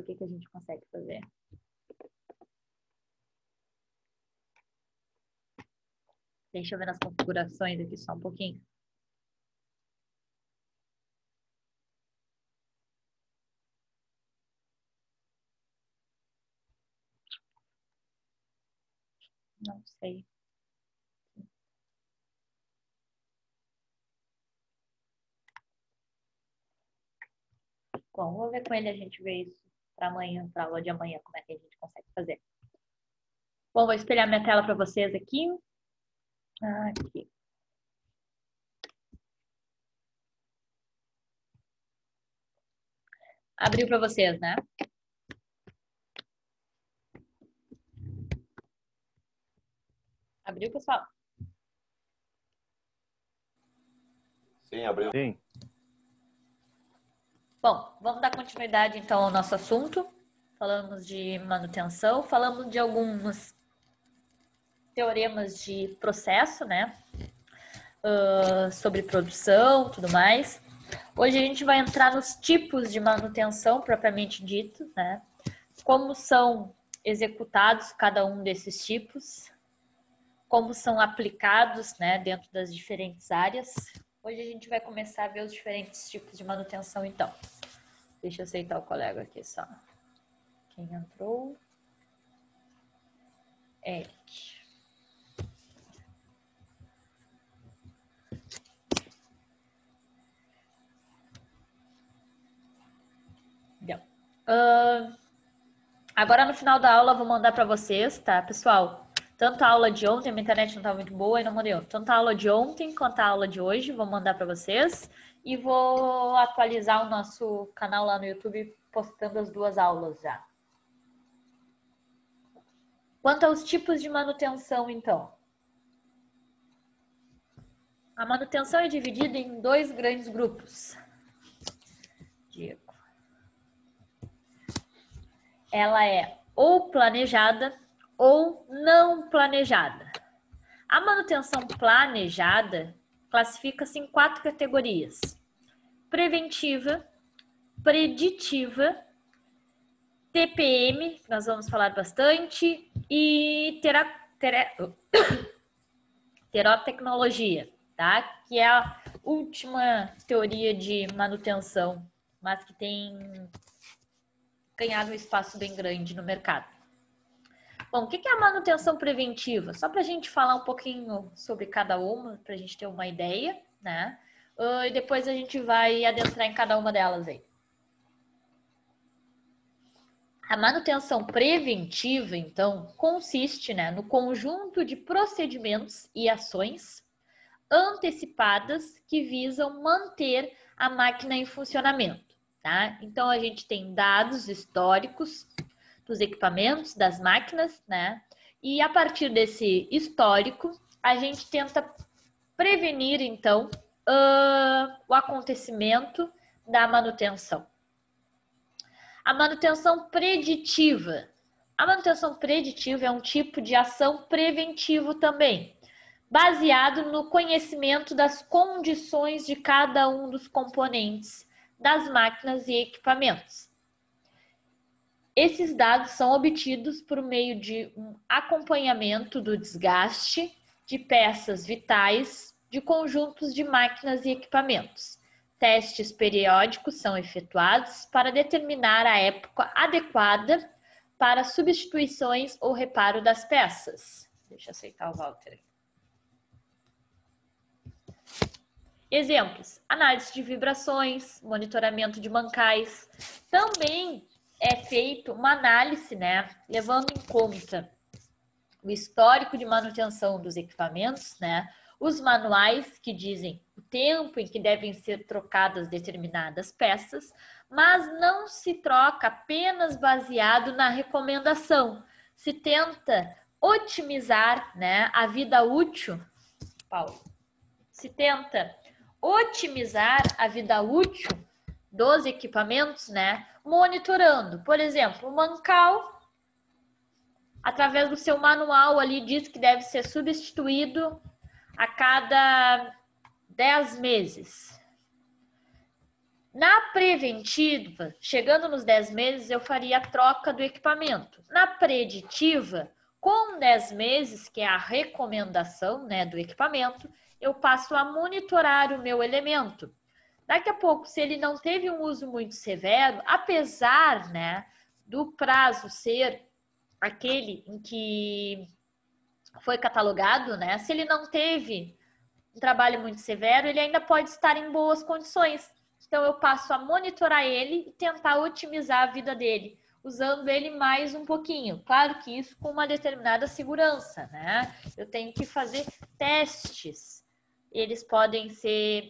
ver o que a gente consegue fazer. Deixa eu ver nas configurações aqui só um pouquinho. Não sei. Bom, vou ver com ele, a gente vê isso para amanhã, para a aula de amanhã, como é que a gente consegue fazer. Bom, vou espelhar minha tela para vocês aqui. Aqui. Abriu para vocês, né? Abriu, pessoal? Sim, abriu. Sim. Bom, vamos dar continuidade então ao nosso assunto. Falamos de manutenção, falamos de alguns teoremas de processo, né? Sobre produção, tudo mais. Hoje a gente vai entrar nos tipos de manutenção propriamente dito, né? Como são executados cada um desses tipos, como são aplicados, né, dentro das diferentes áreas. Hoje a gente vai começar a ver os diferentes tipos de manutenção, então. Deixa eu aceitar o colega aqui só. Quem entrou? Eric. Agora no final da aula eu vou mandar para vocês, tá, pessoal? Tanto a aula de ontem, a minha internet não estava muito boa e não mandei ontem. Tanto a aula de ontem quanto a aula de hoje, vou mandar para vocês. E vou atualizar o nosso canal lá no YouTube, postando as duas aulas já. Quanto aos tipos de manutenção, então. A manutenção é dividida em dois grandes grupos. Diego. Ela é ou planejada ou não planejada. A manutenção planejada classifica-se em 4 categorias: preventiva, preditiva, TPM, que nós vamos falar bastante, e terotecnologia, tá? Que é a última teoria de manutenção, mas que tem ganhado um espaço bem grande no mercado. Bom, o que é a manutenção preventiva? Só para a gente falar um pouquinho sobre cada uma, para a gente ter uma ideia, né? E depois a gente vai adentrar em cada uma delas aí. A manutenção preventiva, então, consiste, né, no conjunto de procedimentos e ações antecipadas que visam manter a máquina em funcionamento, tá? Então, a gente tem dados históricos dos equipamentos, das máquinas, né? E a partir desse histórico, a gente tenta prevenir, então, o acontecimento da manutenção. A manutenção preditiva. A manutenção preditiva é um tipo de ação preventivo também, baseado no conhecimento das condições de cada um dos componentes das máquinas e equipamentos. Esses dados são obtidos por meio de um acompanhamento do desgaste de peças vitais de conjuntos de máquinas e equipamentos. Testes periódicos são efetuados para determinar a época adequada para substituições ou reparo das peças. Deixa eu aceitar o Walter. Exemplos: análise de vibrações, monitoramento de mancais. Também é feito uma análise, né, levando em conta o histórico de manutenção dos equipamentos, né, os manuais que dizem o tempo em que devem ser trocadas determinadas peças, mas não se troca apenas baseado na recomendação. Se tenta otimizar, né, a vida útil, Paulo. Se tenta otimizar a vida útil dos equipamentos, né, monitorando. Por exemplo, o mancal, através do seu manual ali, diz que deve ser substituído a cada 10 meses. Na preventiva, chegando nos 10 meses, eu faria a troca do equipamento. Na preditiva, com 10 meses, que é a recomendação, né, do equipamento, eu passo a monitorar o meu elemento. Daqui a pouco, se ele não teve um uso muito severo, apesar, né, do prazo ser aquele em que foi catalogado, né, se ele não teve um trabalho muito severo, ele ainda pode estar em boas condições. Então, eu passo a monitorar ele e tentar otimizar a vida dele, usando ele mais um pouquinho. Claro que isso com uma determinada segurança, né? Eu tenho que fazer testes. Eles podem ser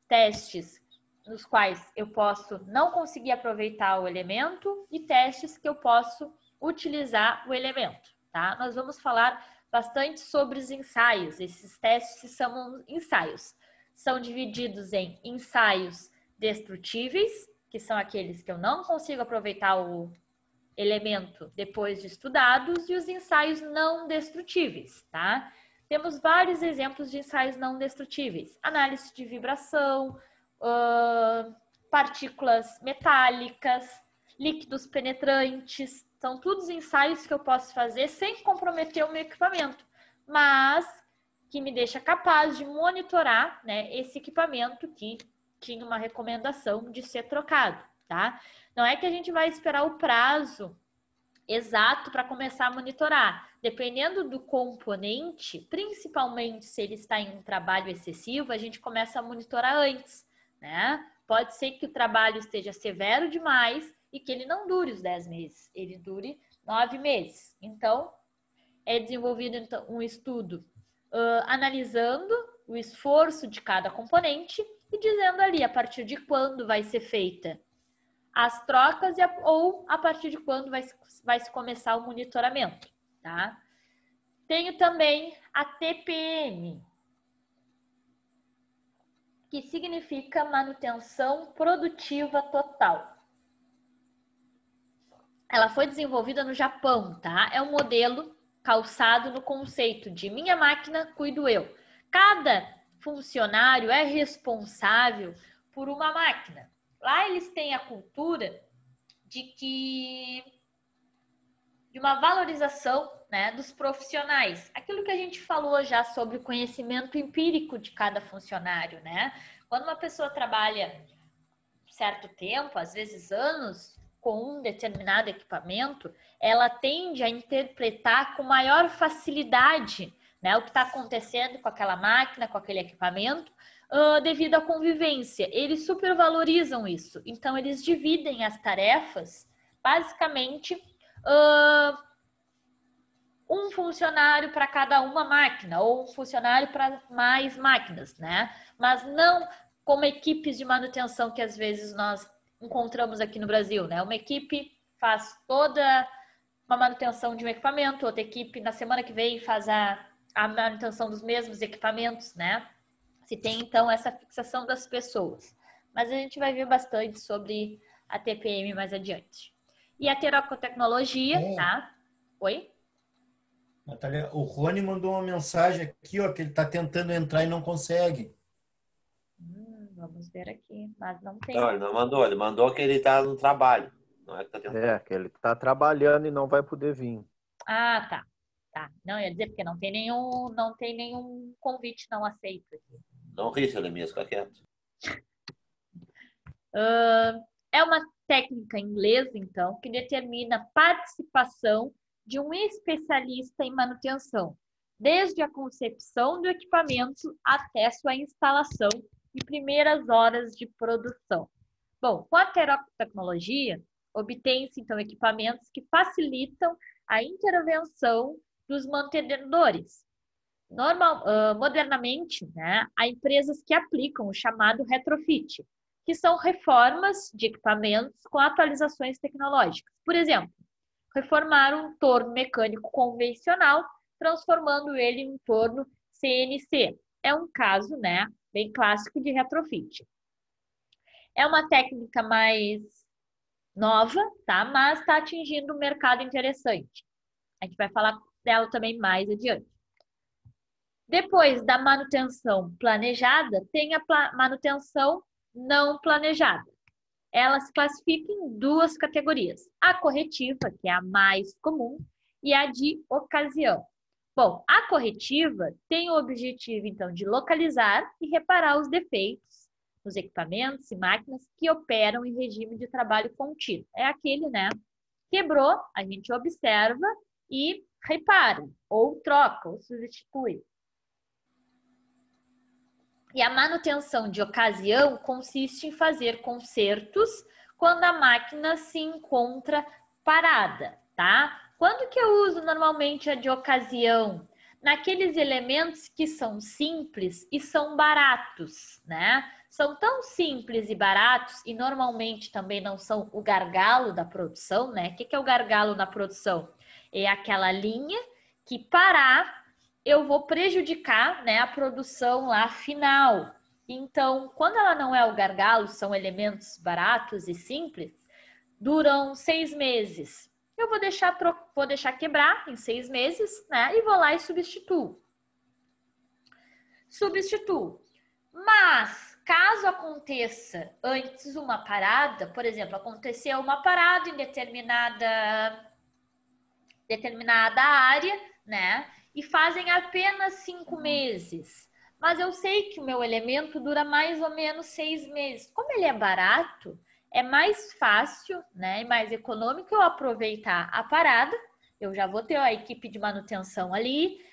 testes nos quais eu posso não conseguir aproveitar o elemento e testes que eu posso utilizar o elemento, tá? Nós vamos falar bastante sobre os ensaios. Esses testes são ensaios. São divididos em ensaios destrutíveis, que são aqueles que eu não consigo aproveitar o elemento depois de estudados, e os ensaios não destrutíveis, tá? Temos vários exemplos de ensaios não destrutíveis. Análise de vibração, partículas metálicas, líquidos penetrantes. São todos ensaios que eu posso fazer sem comprometer o meu equipamento, mas que me deixa capaz de monitorar, né, esse equipamento que tinha uma recomendação de ser trocado, tá? Não é que a gente vai esperar o prazo exato para começar a monitorar. Dependendo do componente, principalmente se ele está em um trabalho excessivo, a gente começa a monitorar antes, né? Pode ser que o trabalho esteja severo demais e que ele não dure os 10 meses, ele dure 9 meses. Então, é desenvolvido então, um estudo analisando o esforço de cada componente e dizendo ali a partir de quando vai ser feita as trocas ou a partir de quando vai se começar o monitoramento, tá? Tenho também a TPM, que significa manutenção produtiva total. Ela foi desenvolvida no Japão, tá? É um modelo calçado no conceito de minha máquina, cuido eu. Cada funcionário é responsável por uma máquina. Lá eles têm a cultura de uma valorização, né, dos profissionais. Aquilo que a gente falou já sobre o conhecimento empírico de cada funcionário, né? Quando uma pessoa trabalha certo tempo, às vezes anos, com um determinado equipamento, ela tende a interpretar com maior facilidade, né, o que está acontecendo com aquela máquina, com aquele equipamento, devido à convivência. Eles supervalorizam isso. Então, eles dividem as tarefas, basicamente, um funcionário para cada uma máquina, ou um funcionário para mais máquinas, né? Mas não como equipes de manutenção que às vezes nós encontramos aqui no Brasil, né? Uma equipe faz toda uma manutenção de um equipamento, outra equipe na semana que vem faz a manutenção dos mesmos equipamentos, né? Se tem, então, essa fixação das pessoas. Mas a gente vai ver bastante sobre a TPM mais adiante. E a terocotecnologia, tá? Oi? Natália, o Rony mandou uma mensagem aqui, ó, que ele está tentando entrar e não consegue. Vamos ver aqui, mas não tem. Não, ele mandou que ele está no trabalho. Não é que tá tentando. É, que ele está trabalhando e não vai poder vir. Ah, tá. Tá. Não, ia dizer, porque não tem nenhum convite não aceito aqui. Não ri, seu Lemias, fica quieto. É uma técnica inglesa, então, que determina a participação de um especialista em manutenção, desde a concepção do equipamento até sua instalação e primeiras horas de produção. Bom, com a terocotecnologia, obtém-se, então, equipamentos que facilitam a intervenção dos mantenedores. Modernamente, né, há empresas que aplicam o chamado retrofit, que são reformas de equipamentos com atualizações tecnológicas. Por exemplo, reformar um torno mecânico convencional, transformando ele em um torno CNC. É um caso, né, bem clássico de retrofit. É uma técnica mais nova, tá? Mas está atingindo um mercado interessante. A gente vai falar dela também mais adiante. Depois da manutenção planejada, tem a manutenção não planejada. ela se classifica em duas categorias. A corretiva, que é a mais comum, e a de ocasião. Bom, a corretiva tem o objetivo, então, de localizar e reparar os defeitos nos equipamentos e máquinas que operam em regime de trabalho contínuo. É aquele, né? Quebrou, a gente observa e repara, ou troca, ou substitui. E a manutenção de ocasião consiste em fazer consertos quando a máquina se encontra parada, tá? Quando que eu uso normalmente a de ocasião? Naqueles elementos que são simples e são baratos, né? São tão simples e baratos e normalmente também não são o gargalo da produção, né? O que é o gargalo na produção? É aquela linha que parar eu vou prejudicar, né, a produção lá final. Então, quando ela não é o gargalo, são elementos baratos e simples, duram 6 meses. Eu vou deixar quebrar em 6 meses, né, e vou lá e substituo. Mas, caso aconteça antes uma parada, por exemplo, aconteceu uma parada em determinada área, né, e fazem apenas 5 meses. Mas eu sei que o meu elemento dura mais ou menos 6 meses. Como ele é barato, é mais fácil, né, e mais econômico eu aproveitar a parada. Eu já vou ter a equipe de manutenção ali,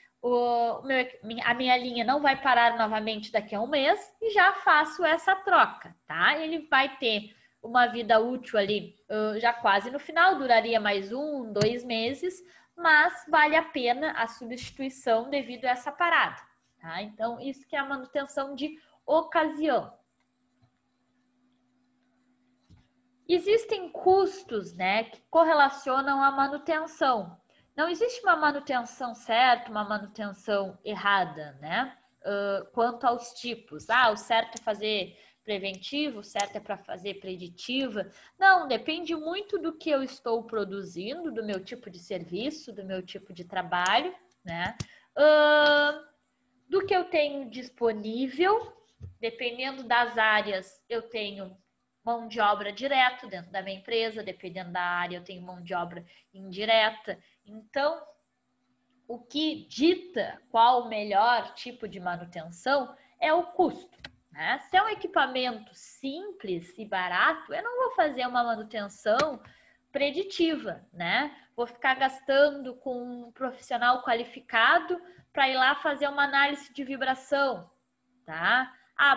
a minha linha não vai parar novamente daqui a um mês e já faço essa troca, tá? Ele vai ter uma vida útil ali já quase no final, duraria mais 1, 2 meses, mas vale a pena a substituição devido a essa parada, tá? Então, isso que é a manutenção de ocasião. Existem custos, né, que correlacionam à manutenção. Não existe uma manutenção certa, uma manutenção errada, né? Quanto aos tipos. O certo é fazer preventivo, o certo é para fazer preditiva. Não, depende muito do que eu estou produzindo, do meu tipo de serviço, do meu tipo de trabalho, né? Do que eu tenho disponível, dependendo das áreas, eu tenho mão de obra direto dentro da minha empresa, dependendo da área, eu tenho mão de obra indireta. Então, o que dita qual o melhor tipo de manutenção é o custo, né? Se é um equipamento simples e barato, eu não vou fazer uma manutenção preditiva, né? Vou ficar gastando com um profissional qualificado para ir lá fazer uma análise de vibração, tá?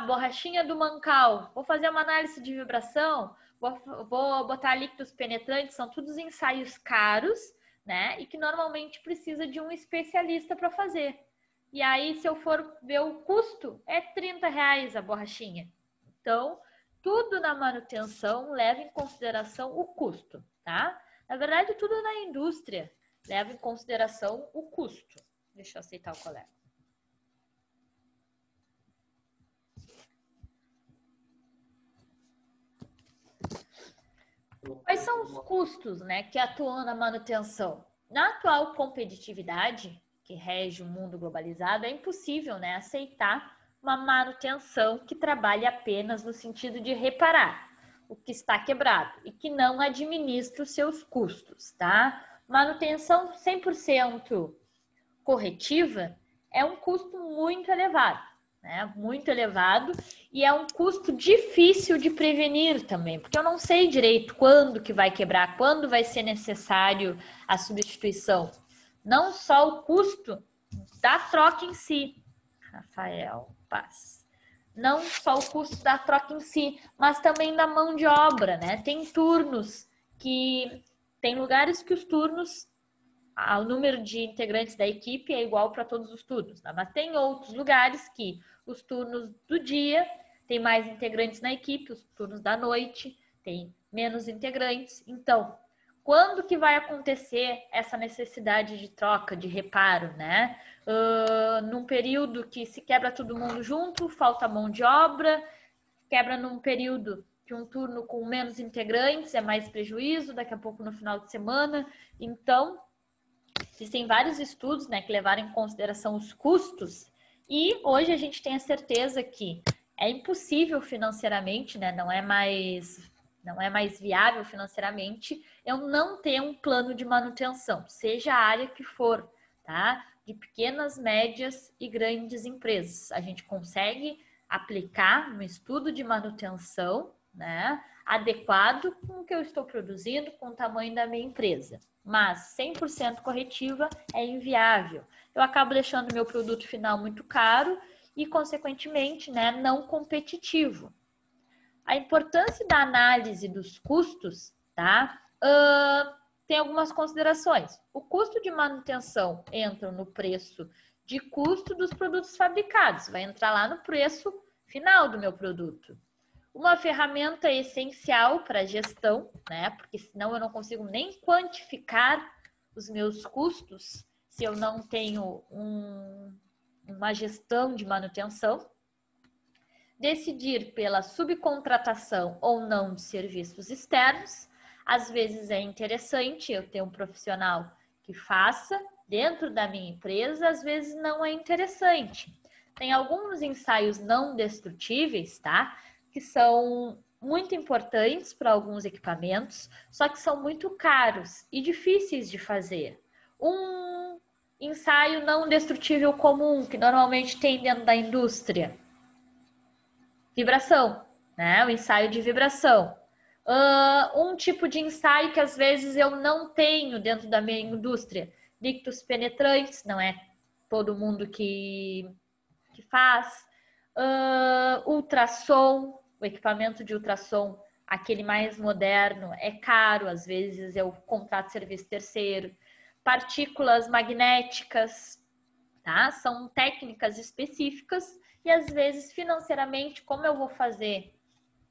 Borrachinha do mancal, vou fazer uma análise de vibração, vou botar líquidos penetrantes, são todos ensaios caros, né? E que normalmente precisa de um especialista para fazer. E aí, se eu for ver o custo, é R$30 a borrachinha. Então, tudo na manutenção leva em consideração o custo, tá? Na verdade, tudo na indústria leva em consideração o custo. Deixa eu aceitar o colega. Quais são os custos, né, que atuam na manutenção? Na atual competitividade que rege o mundo globalizado, é impossível, né, aceitar uma manutenção que trabalhe apenas no sentido de reparar o que está quebrado e que não administra os seus custos, tá? Manutenção 100% corretiva é um custo muito elevado, né? Muito elevado, e é um custo difícil de prevenir também, porque eu não sei direito quando que vai quebrar, quando vai ser necessário a substituição. Não só o custo da troca em si, Rafael Paz. Não só o custo da troca em si, mas também da mão de obra, né? Tem turnos que... Tem lugares que os turnos, o número de integrantes da equipe é igual para todos os turnos, tá? Mas tem outros lugares que os turnos do dia tem mais integrantes na equipe, os turnos da noite tem menos integrantes. Então, quando que vai acontecer essa necessidade de troca, de reparo, né? Num período que se quebra todo mundo junto, falta mão de obra, quebra num período que um turno com menos integrantes é mais prejuízo, daqui a pouco no final de semana. Então, existem vários estudos, né, que levaram em consideração os custos, e hoje a gente tem a certeza que é impossível financeiramente, né, não não é mais viável financeiramente eu não ter um plano de manutenção, seja a área que for, tá? De pequenas, médias e grandes empresas. A gente consegue aplicar um estudo de manutenção, né, adequado com o que eu estou produzindo, com o tamanho da minha empresa. Mas 100% corretiva é inviável. Eu acabo deixando meu produto final muito caro e, consequentemente, né, não competitivo. A importância da análise dos custos, tá? Tem algumas considerações. O custo de manutenção entra no preço de custo dos produtos fabricados, vai entrar lá no preço final do meu produto. Uma ferramenta essencial para a gestão, né? Porque senão eu não consigo nem quantificar os meus custos se eu não tenho uma gestão de manutenção. Decidir pela subcontratação ou não de serviços externos. Às vezes é interessante eu ter um profissional que faça dentro da minha empresa, às vezes não é interessante. Tem alguns ensaios não destrutíveis, tá? Que são muito importantes para alguns equipamentos, só que são muito caros e difíceis de fazer. Um ensaio não destrutível comum, que normalmente tem dentro da indústria, vibração, né? O ensaio de vibração. Um tipo de ensaio que às vezes eu não tenho dentro da minha indústria, líquidos penetrantes, não é todo mundo que faz. Ultrassom, o equipamento de ultrassom, aquele mais moderno, é caro, às vezes eu contrato serviço terceiro. Partículas magnéticas, tá? São técnicas específicas e às vezes financeiramente, como eu vou fazer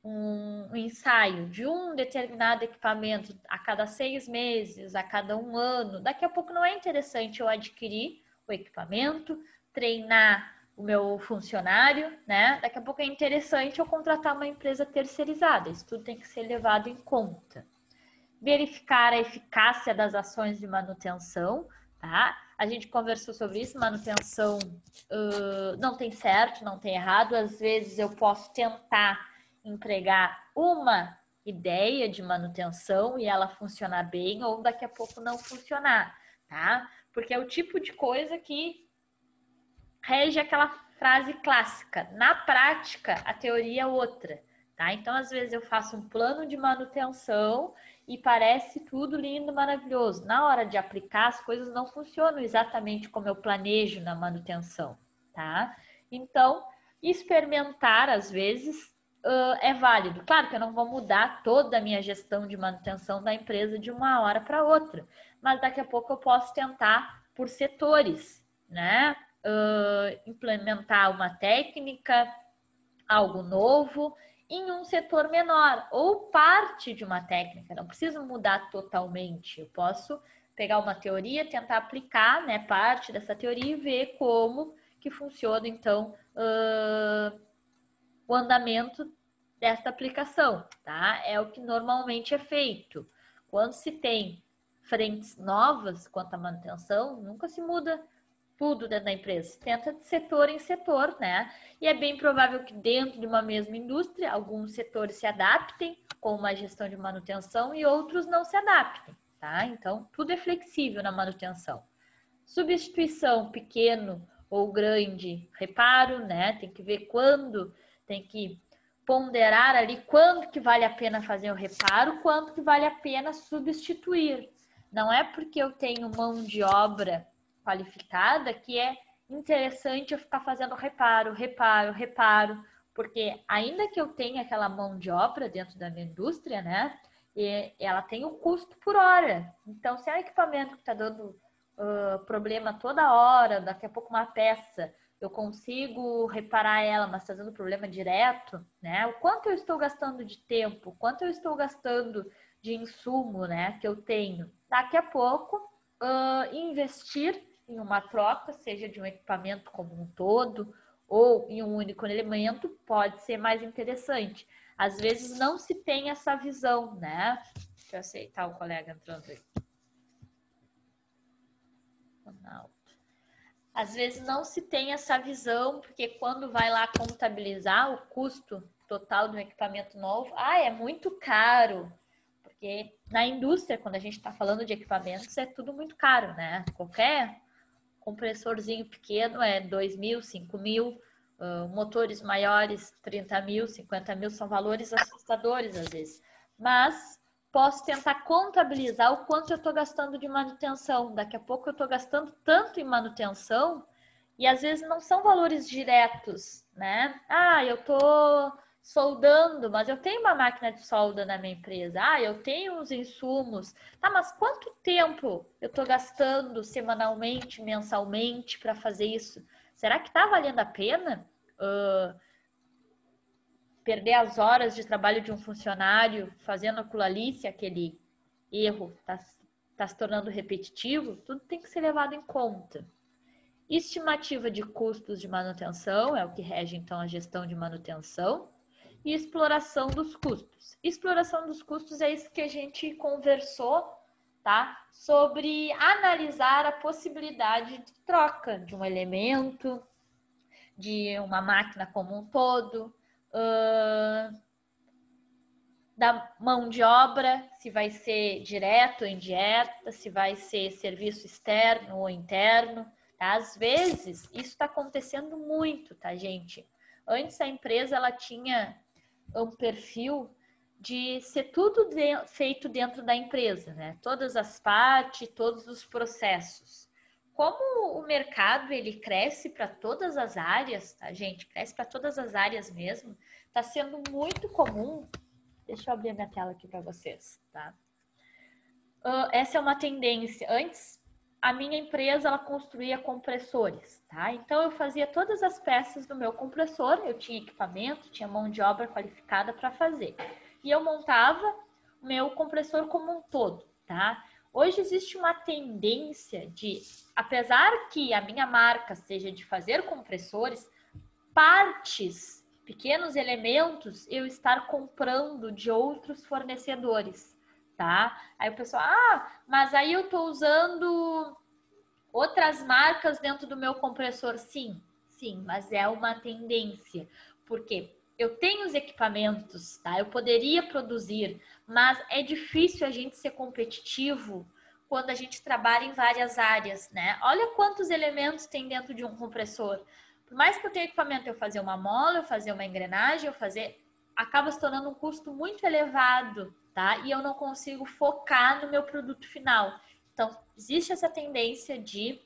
um ensaio de um determinado equipamento a cada 6 meses, a cada 1 ano, daqui a pouco não é interessante eu adquirir o equipamento, treinar o meu funcionário, né? Daqui a pouco é interessante eu contratar uma empresa terceirizada. Isso tudo tem que ser levado em conta. Verificar a eficácia das ações de manutenção, tá? A gente conversou sobre isso, manutenção não tem certo, não tem errado. Às vezes eu posso tentar empregar uma ideia de manutenção e ela funcionar bem, ou daqui a pouco não funcionar, tá? Porque é o tipo de coisa que rege aquela frase clássica. Na prática, a teoria é outra, tá? Então, às vezes eu faço um plano de manutenção e parece tudo lindo, maravilhoso. Na hora de aplicar, as coisas não funcionam exatamente como eu planejo na manutenção, tá? Então, experimentar, às vezes, é válido. Claro que eu não vou mudar toda a minha gestão de manutenção da empresa de uma hora para outra, mas daqui a pouco eu posso tentar por setores, né? Implementar uma técnica, algo novo, em um setor menor, ou parte de uma técnica. Não preciso mudar totalmente. Eu posso pegar uma teoria, tentar aplicar, né, parte dessa teoria e ver como que funciona, então, o andamento desta aplicação, tá? É o que normalmente é feito. Quando se tem frentes novas quanto à manutenção, nunca se muda tudo dentro da empresa. Se tenta de setor em setor, né? E é bem provável que dentro de uma mesma indústria, alguns setores se adaptem com uma gestão de manutenção e outros não se adaptem, tá? Então, tudo é flexível na manutenção. Substituição, pequeno ou grande reparo, né? Tem que ver quando, tem que ponderar ali quando que vale a pena fazer o reparo, quanto que vale a pena substituir. Não é porque eu tenho mão de obra qualificada que é interessante eu ficar fazendo reparo, porque ainda que eu tenha aquela mão de obra dentro da minha indústria, né, ela tem o custo por hora. Então, se é um equipamento que está dando problema toda hora, daqui a pouco uma peça, eu consigo reparar ela, mas está dando problema direto, né, o quanto eu estou gastando de tempo, o quanto eu estou gastando de insumo, né, que eu tenho. Daqui a pouco, investir em uma troca, seja de um equipamento como um todo ou em um único elemento, pode ser mais interessante. Às vezes não se tem essa visão, né? Deixa eu aceitar o colega entrando aí. Às vezes não se tem essa visão, porque quando vai lá contabilizar o custo total de um equipamento novo, é muito caro. Porque na indústria, quando a gente está falando de equipamentos, é tudo muito caro, né? Qualquer compressorzinho pequeno é 2 mil, 5 mil, motores maiores, 30 mil, 50 mil, são valores assustadores às vezes. Mas posso tentar contabilizar o quanto eu estou gastando de manutenção. Daqui a pouco eu estou gastando tanto em manutenção e às vezes não são valores diretos, né? Eu estou soldando, mas eu tenho uma máquina de solda na minha empresa. Eu tenho os insumos. Tá, mas quanto tempo eu estou gastando semanalmente, mensalmente para fazer isso? Será que está valendo a pena perder as horas de trabalho de um funcionário fazendo aquilo ali, se aquele erro está se tornando repetitivo? Tudo tem que ser levado em conta. Estimativa de custos de manutenção é o que rege, então, a gestão de manutenção. E exploração dos custos. Exploração dos custos é isso que a gente conversou, tá? Sobre analisar a possibilidade de troca de um elemento, de uma máquina como um todo, da mão de obra, se vai ser direto ou indireta, se vai ser serviço externo ou interno, tá? Às vezes, isso está acontecendo muito, tá, gente? Antes a empresa, ela tinha um perfil de ser tudo feito dentro da empresa, né? Todas as partes, todos os processos. Como o mercado, ele cresce para todas as áreas, tá, gente? Cresce para todas as áreas mesmo. Está sendo muito comum. Deixa eu abrir a minha tela aqui para vocês, tá? Essa é uma tendência. Antes, a minha empresa, ela construía compressores, tá? Então, eu fazia todas as peças do meu compressor, eu tinha equipamento, tinha mão de obra qualificada para fazer. E eu montava o meu compressor como um todo, tá? Hoje existe uma tendência de, apesar que a minha marca seja de fazer compressores, partes, pequenos elementos, eu estar comprando de outros fornecedores, tá? Aí o pessoal, mas aí eu tô usando outras marcas dentro do meu compressor. Sim, mas é uma tendência. Por quê? Eu tenho os equipamentos, tá? Eu poderia produzir, mas é difícil a gente ser competitivo quando a gente trabalha em várias áreas, né? Olha quantos elementos tem dentro de um compressor. Por mais que eu tenha equipamento, eu fazer uma mola, eu fazer uma engrenagem, acaba se tornando um custo muito elevado, tá? E eu não consigo focar no meu produto final. Então, existe essa tendência de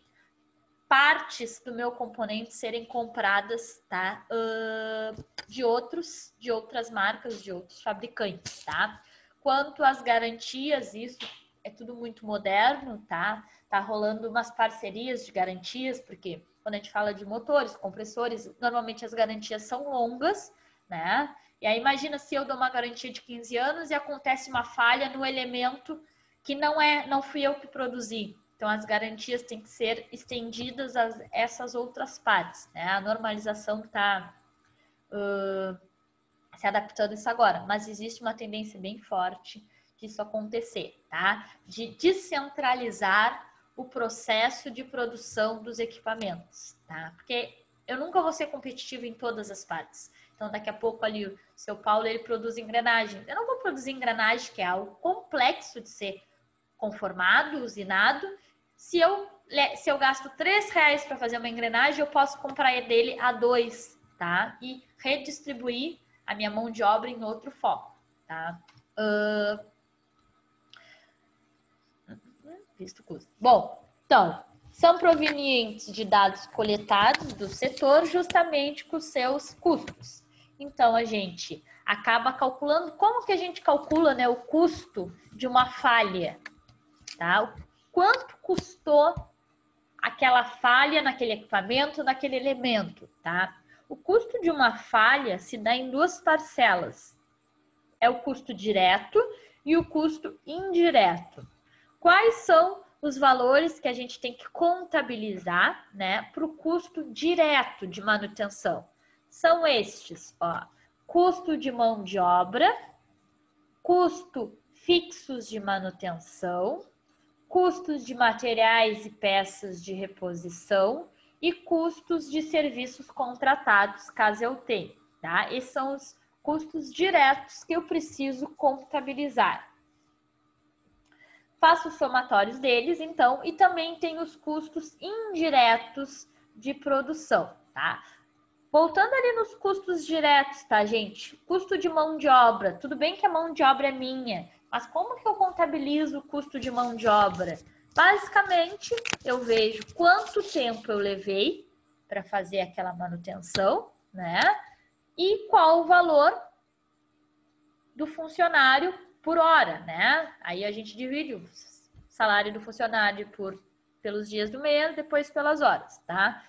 partes do meu componente serem compradas, tá? De outras marcas, de outros fabricantes, tá? Quanto às garantias, isso é tudo muito moderno, tá? Tá rolando umas parcerias de garantias, porque quando a gente fala de motores, compressores, normalmente as garantias são longas, né? E aí imagina se eu dou uma garantia de 15 anos e acontece uma falha no elemento que não fui eu que produzi. Então, as garantias têm que ser estendidas a essas outras partes, né? A normalização está se adaptando a isso agora, mas existe uma tendência bem forte disso acontecer, tá? De descentralizar o processo de produção dos equipamentos, tá? Porque eu nunca vou ser competitivo em todas as partes. Então, daqui a pouco ali o seu Paulo, ele produz engrenagem. Eu não vou produzir engrenagem, que é algo complexo de ser conformado, usinado. Se eu gasto R$3 para fazer uma engrenagem, eu posso comprar dele a 2, tá? E redistribuir a minha mão de obra em outro foco, tá? Visto custo. Bom, então, são provenientes de dados coletados do setor justamente com os seus custos. Então, a gente acaba calculando, como que a gente calcula, né, o custo de uma falha, tá? Quanto custou aquela falha naquele equipamento, naquele elemento, tá? O custo de uma falha se dá em duas parcelas. É o custo direto e o custo indireto. Quais são os valores que a gente tem que contabilizar, né, para o custo direto de manutenção? São estes, ó: custo de mão de obra, custo fixos de manutenção, custos de materiais e peças de reposição e custos de serviços contratados, caso eu tenha, tá? Esses são custos diretos que eu preciso contabilizar. Faço os somatórios deles, então, e também tem os custos indiretos de produção, tá? Voltando ali nos custos diretos, tá, gente? Custo de mão de obra. Tudo bem que a mão de obra é minha, mas como que eu contabilizo o custo de mão de obra? Basicamente, eu vejo quanto tempo eu levei para fazer aquela manutenção, né? E qual o valor do funcionário por hora, né? Aí a gente divide o salário do funcionário pelos dias do mês, depois pelas horas, tá?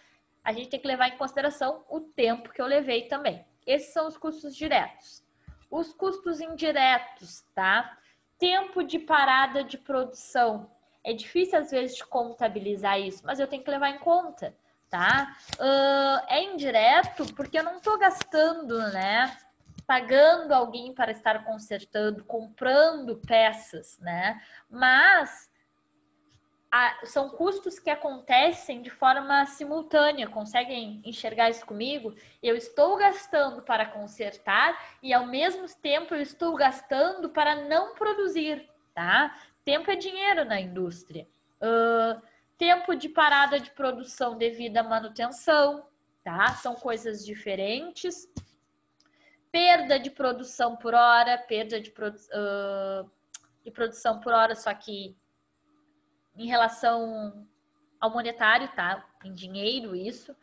A gente tem que levar em consideração o tempo que eu levei também. Esses são os custos diretos. Os custos indiretos, tá? Tempo de parada de produção. É difícil, às vezes, de contabilizar isso, mas eu tenho que levar em conta, tá? É indireto porque eu não estou gastando, né? Pagando alguém para estar consertando, comprando peças, né? Mas são custos que acontecem de forma simultânea. Conseguem enxergar isso comigo? Eu estou gastando para consertar e, ao mesmo tempo, eu estou gastando para não produzir, tá? Tempo é dinheiro na indústria. Tempo de parada de produção devido à manutenção, tá? São coisas diferentes. Perda de produção por hora, perda de produção por hora, só que em relação ao monetário, tá? Em dinheiro, isso.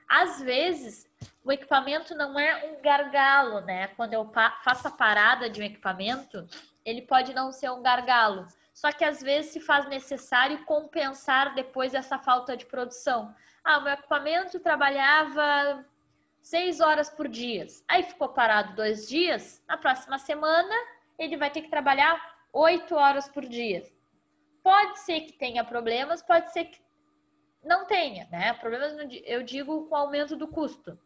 Às vezes, o equipamento não é um gargalo, né? Quando eu faço a parada de um equipamento, ele pode não ser um gargalo. Só que às vezes se faz necessário compensar depois essa falta de produção. O meu equipamento trabalhava 6 horas por dia. Aí ficou parado 2 dias. Na próxima semana, ele vai ter que trabalhar 8 horas por dia. Pode ser que tenha problemas, pode ser que não tenha, né? Problemas, eu digo, com o aumento do custo.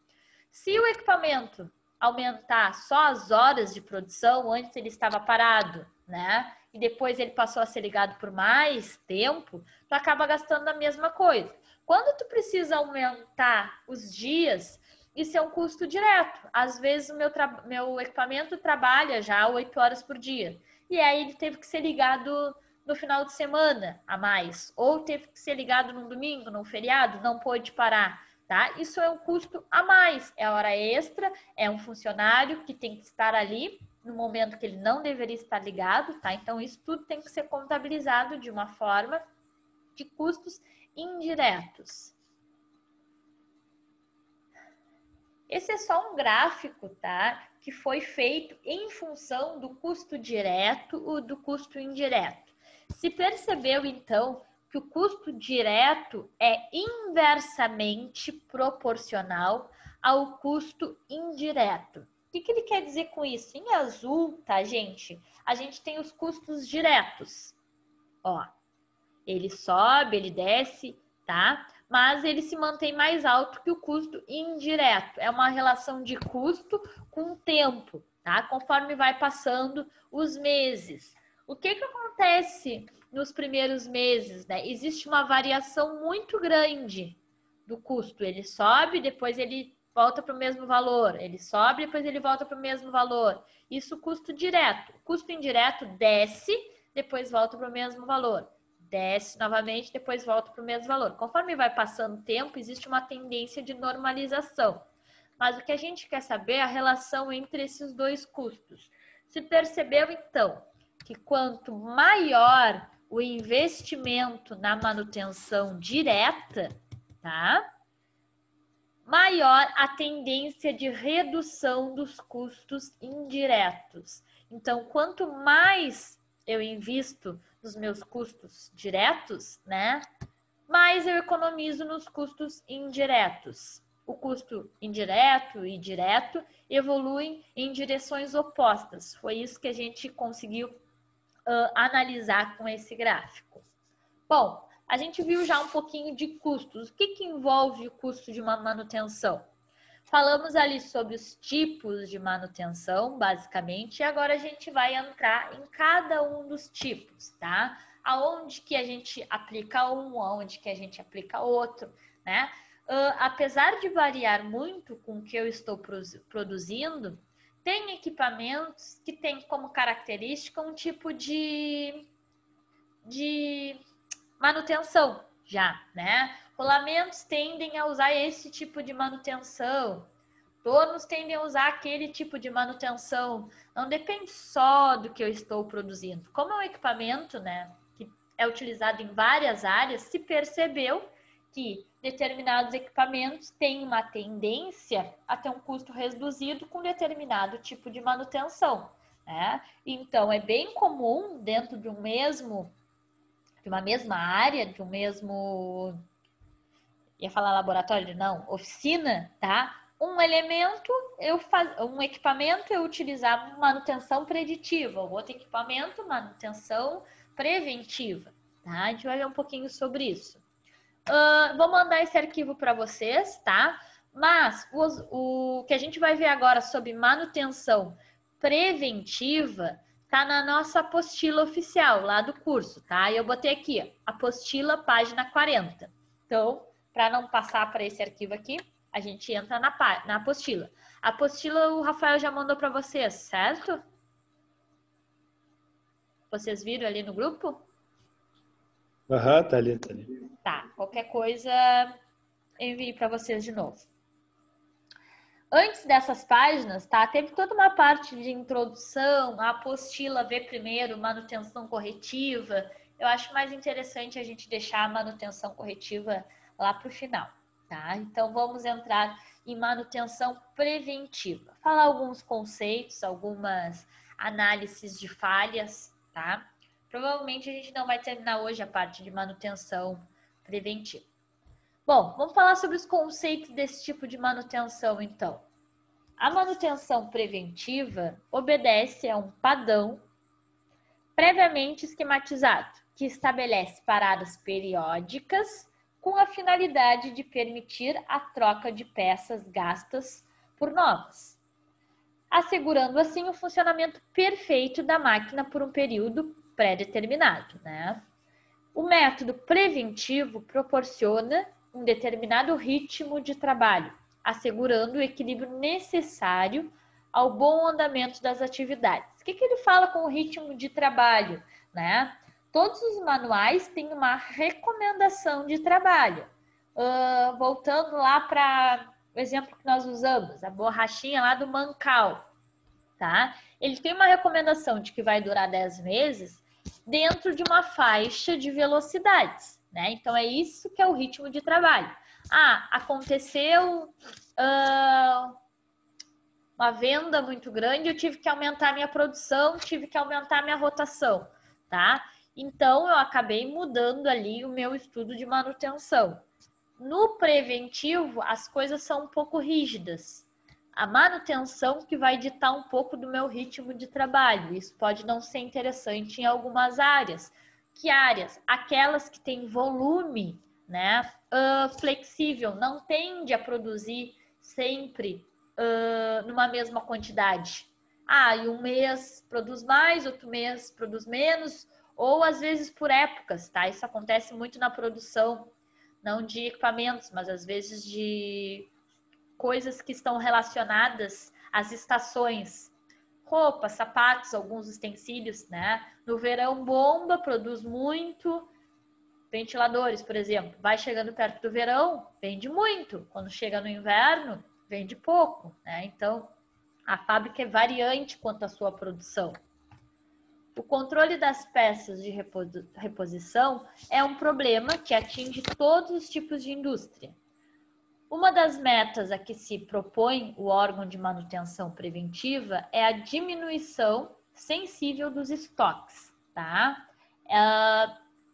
Se o equipamento aumentar só as horas de produção, antes ele estava parado, né? E depois ele passou a ser ligado por mais tempo, tu acaba gastando a mesma coisa. Quando tu precisa aumentar os dias, isso é um custo direto. Às vezes o meu equipamento trabalha já 8 horas por dia. E aí ele teve que ser ligado no final de semana a mais. Ou teve que ser ligado num domingo, num feriado, não pôde parar. Tá? Isso é um custo a mais. É hora extra, é um funcionário que tem que estar ali no momento que ele não deveria estar ligado. Tá? Então isso tudo tem que ser contabilizado de uma forma de custos indiretos. Esse é só um gráfico, tá? Que foi feito em função do custo direto ou do custo indireto. Se percebeu, então, que o custo direto é inversamente proporcional ao custo indireto. O que ele quer dizer com isso? Em azul, tá, gente? A gente tem os custos diretos. Ó, ele sobe, ele desce, tá? Mas ele se mantém mais alto que o custo indireto. É uma relação de custo com tempo, tá? Conforme vai passando os meses. O que acontece nos primeiros meses, né? Existe uma variação muito grande do custo. Ele sobe, depois ele volta para o mesmo valor. Ele sobe, depois ele volta para o mesmo valor. Isso custo direto. O custo indireto desce, depois volta para o mesmo valor. Desce novamente, depois volta para o mesmo valor. Conforme vai passando o tempo, existe uma tendência de normalização. Mas o que a gente quer saber é a relação entre esses dois custos. Se percebeu, então, que quanto maior o investimento na manutenção direta, tá? Maior a tendência de redução dos custos indiretos. Então, quanto mais eu invisto nos meus custos diretos, né? Mais eu economizo nos custos indiretos. O custo indireto e direto evoluem em direções opostas. Foi isso que a gente conseguiu analisar com esse gráfico. Bom, a gente viu já um pouquinho de custos. O que envolve o custo de uma manutenção? Falamos ali sobre os tipos de manutenção, basicamente, e agora a gente vai entrar em cada um dos tipos, tá? Aonde que a gente aplica um, aonde que a gente aplica outro, né? Apesar de variar muito com o que eu estou produzindo, tem equipamentos que têm como característica um tipo de manutenção já, né? Rolamentos tendem a usar esse tipo de manutenção. Tornos tendem a usar aquele tipo de manutenção. Não depende só do que eu estou produzindo. Como é um equipamento, né, que é utilizado em várias áreas, se percebeu que determinados equipamentos têm uma tendência a ter um custo reduzido com determinado tipo de manutenção, né? Então, é bem comum dentro de uma mesma área, de um mesmo... Ia falar laboratório? Não, oficina, tá? Um equipamento eu utilizar manutenção preditiva, o outro equipamento, manutenção preventiva, tá? A gente vai ver um pouquinho sobre isso. Vou mandar esse arquivo para vocês, tá? Mas o que a gente vai ver agora sobre manutenção preventiva tá na nossa apostila oficial lá do curso, tá? E eu botei aqui, ó, apostila, página 40. Então, para não passar para esse arquivo aqui, a gente entra na apostila. A apostila o Rafael já mandou para vocês, certo? Vocês viram ali no grupo? Aham, tá ali, tá ali. Tá, qualquer coisa eu envio para vocês de novo. Antes dessas páginas, tá? Teve toda uma parte de introdução, a apostila vê primeiro, manutenção corretiva. Eu acho mais interessante a gente deixar a manutenção corretiva lá para o final, tá? Então, vamos entrar em manutenção preventiva. Falar alguns conceitos, algumas análises de falhas, tá? Provavelmente a gente não vai terminar hoje a parte de manutenção preventiva. Bom, vamos falar sobre os conceitos desse tipo de manutenção, então. A manutenção preventiva obedece a um padrão previamente esquematizado, que estabelece paradas periódicas com a finalidade de permitir a troca de peças gastas por novas, assegurando assim o funcionamento perfeito da máquina por um período pré-determinado, né? O método preventivo proporciona um determinado ritmo de trabalho, assegurando o equilíbrio necessário ao bom andamento das atividades. O que ele fala com o ritmo de trabalho, né? Todos os manuais têm uma recomendação de trabalho. Voltando lá para o exemplo que nós usamos, a borrachinha lá do Mancal, tá? Ele tem uma recomendação de que vai durar 10 meses dentro de uma faixa de velocidades, né? Então, é isso que é o ritmo de trabalho. Aconteceu uma venda muito grande, eu tive que aumentar minha produção, tive que aumentar minha rotação, tá? Então, eu acabei mudando ali o meu estudo de manutenção. No preventivo, as coisas são um pouco rígidas. A manutenção que vai ditar um pouco do meu ritmo de trabalho. Isso pode não ser interessante em algumas áreas. Que áreas? Aquelas que têm volume, né? Flexível, não tende a produzir sempre numa mesma quantidade. E um mês produz mais, outro mês produz menos, ou às vezes por épocas, tá? Isso acontece muito na produção, não de equipamentos, mas às vezes de coisas que estão relacionadas às estações. Roupas, sapatos, alguns utensílios, né? No verão, bomba, produz muito. Ventiladores, por exemplo, vai chegando perto do verão, vende muito. Quando chega no inverno, vende pouco, né? Então, a fábrica é variante quanto à sua produção. O controle das peças de reposição é um problema que atinge todos os tipos de indústria. Uma das metas a que se propõe o órgão de manutenção preventiva é a diminuição sensível dos estoques, tá?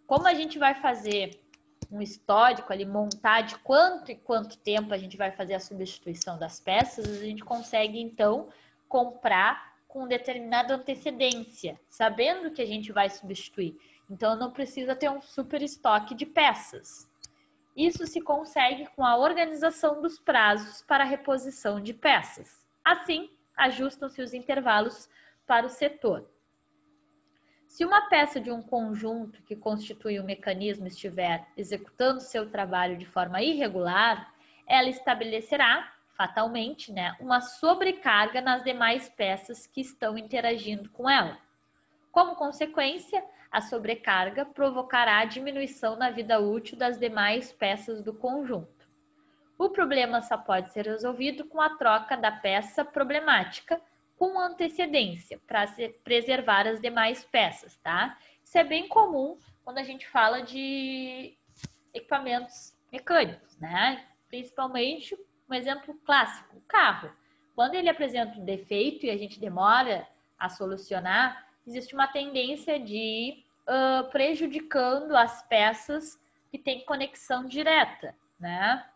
Como a gente vai fazer um histórico ali, montar de quanto e quanto tempo a gente vai fazer a substituição das peças, a gente consegue, então, comprar com determinada antecedência, sabendo que a gente vai substituir. Então, não precisa ter um super estoque de peças. Isso se consegue com a organização dos prazos para a reposição de peças. Assim, ajustam-se os intervalos para o setor. Se uma peça de um conjunto que constitui o mecanismo estiver executando seu trabalho de forma irregular, ela estabelecerá, fatalmente, né, uma sobrecarga nas demais peças que estão interagindo com ela. Como consequência, a sobrecarga provocará a diminuição na vida útil das demais peças do conjunto. O problema só pode ser resolvido com a troca da peça problemática com antecedência, para preservar as demais peças, tá? Isso é bem comum quando a gente fala de equipamentos mecânicos, né? Principalmente, um exemplo clássico, o carro. Quando ele apresenta um defeito e a gente demora a solucionar, existe uma tendência de ir prejudicando as peças que têm conexão direta, né?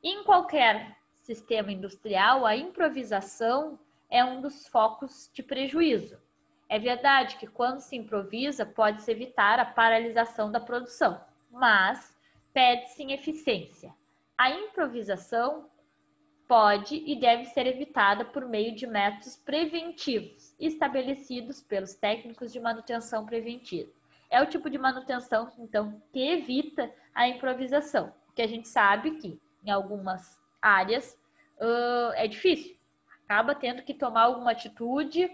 Em qualquer sistema industrial, a improvisação é um dos focos de prejuízo. É verdade que quando se improvisa, pode-se evitar a paralisação da produção, mas pede-se em eficiência. A improvisação pode e deve ser evitada por meio de métodos preventivos estabelecidos pelos técnicos de manutenção preventiva. É o tipo de manutenção, então, que evita a improvisação, porque a gente sabe que em algumas áreas é difícil, acaba tendo que tomar alguma atitude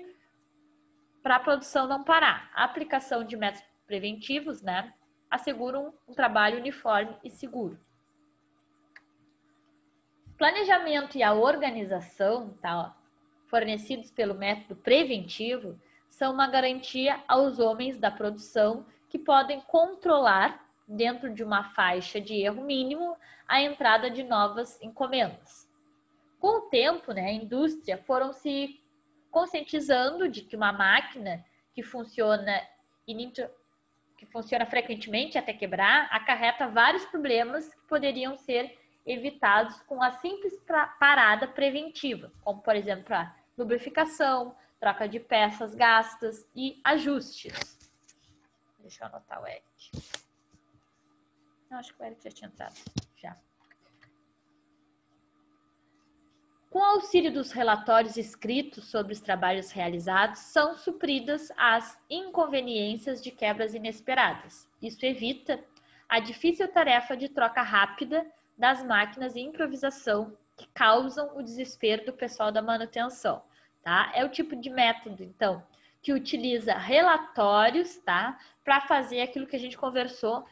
para a produção não parar. A aplicação de métodos preventivos, né, asseguram um trabalho uniforme e seguro. Planejamento e a organização, tá, fornecidos pelo método preventivo, são uma garantia aos homens da produção que podem controlar, dentro de uma faixa de erro mínimo, a entrada de novas encomendas. Com o tempo, né, a indústria foram se conscientizando de que uma máquina que funciona frequentemente até quebrar acarreta vários problemas que poderiam ser evitados com a simples parada preventiva, como, por exemplo, a lubrificação, troca de peças gastas e ajustes. Deixa eu anotar o Eric. Não, acho que o Eric já tinha entrado. Já. Com o auxílio dos relatórios escritos sobre os trabalhos realizados, são supridas as inconveniências de quebras inesperadas. Isso evita a difícil tarefa de troca rápida das máquinas e improvisação que causam o desespero do pessoal da manutenção, tá? É o tipo de método, então, que utiliza relatórios, tá? Para fazer aquilo que a gente conversou,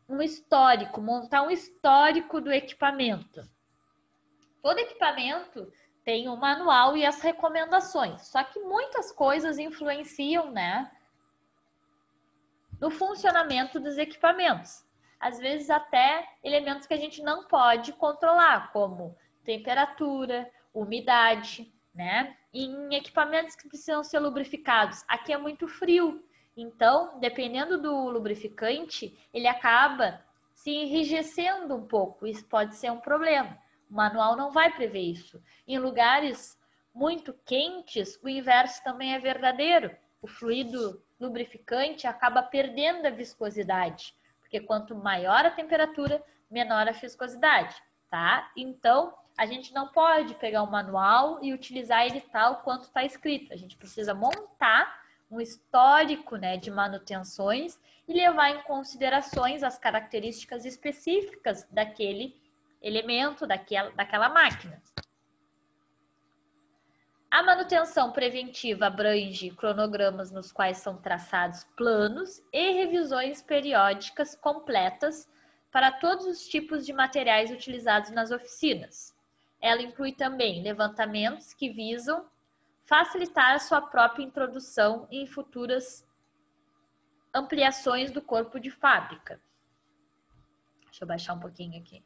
um histórico, montar um histórico do equipamento. Todo equipamento tem um manual e as recomendações, só que muitas coisas influenciam, né, no funcionamento dos equipamentos. Às vezes até elementos que a gente não pode controlar, como temperatura, umidade, né? Em equipamentos que precisam ser lubrificados, aqui é muito frio, então, dependendo do lubrificante, ele acaba se enrijecendo um pouco, isso pode ser um problema. O manual não vai prever isso. Em lugares muito quentes, o inverso também é verdadeiro. O fluido lubrificante acaba perdendo a viscosidade, porque quanto maior a temperatura, menor a viscosidade, tá? Então, a gente não pode pegar um manual e utilizar ele tal quanto está escrito. A gente precisa montar um histórico, né, de manutenções e levar em considerações as características específicas daquele elemento, daquela máquina. A manutenção preventiva abrange cronogramas nos quais são traçados planos e revisões periódicas completas para todos os tipos de materiais utilizados nas oficinas. Ela inclui também levantamentos que visam facilitar a sua própria introdução em futuras ampliações do corpo de fábrica. Deixa eu baixar um pouquinho aqui.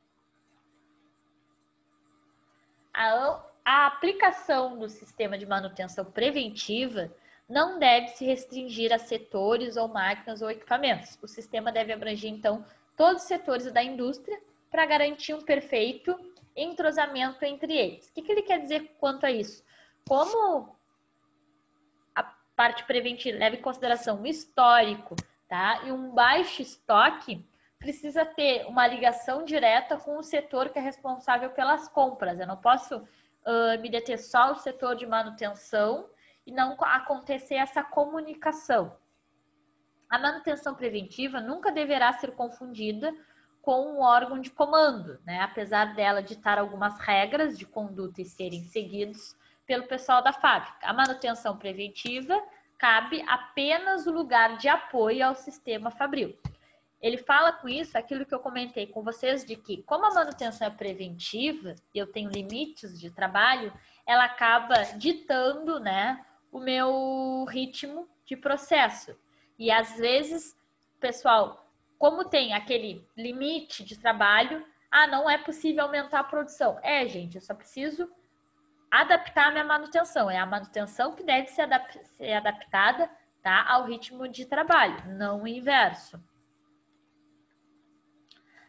A aplicação do sistema de manutenção preventiva não deve se restringir a setores ou máquinas ou equipamentos. O sistema deve abranger, então, todos os setores da indústria para garantir um perfeito entrosamento entre eles. O que ele quer dizer quanto a isso? Como a parte preventiva leva em consideração um histórico, tá? E um baixo estoque, precisa ter uma ligação direta com o setor que é responsável pelas compras. Eu não posso me deter só ao setor de manutenção e não acontecer essa comunicação. A manutenção preventiva nunca deverá ser confundida com o órgão de comando, né? Apesar dela ditar algumas regras de conduta e serem seguidos pelo pessoal da fábrica. A manutenção preventiva cabe apenas o lugar de apoio ao sistema fabril. Ele fala com isso aquilo que eu comentei com vocês, de que como a manutenção é preventiva e eu tenho limites de trabalho, ela acaba ditando, né, o meu ritmo de processo. E às vezes, pessoal, como tem aquele limite de trabalho, não é possível aumentar a produção. Gente, eu só preciso adaptar a minha manutenção. É a manutenção que deve ser adaptada, tá, ao ritmo de trabalho, não o inverso.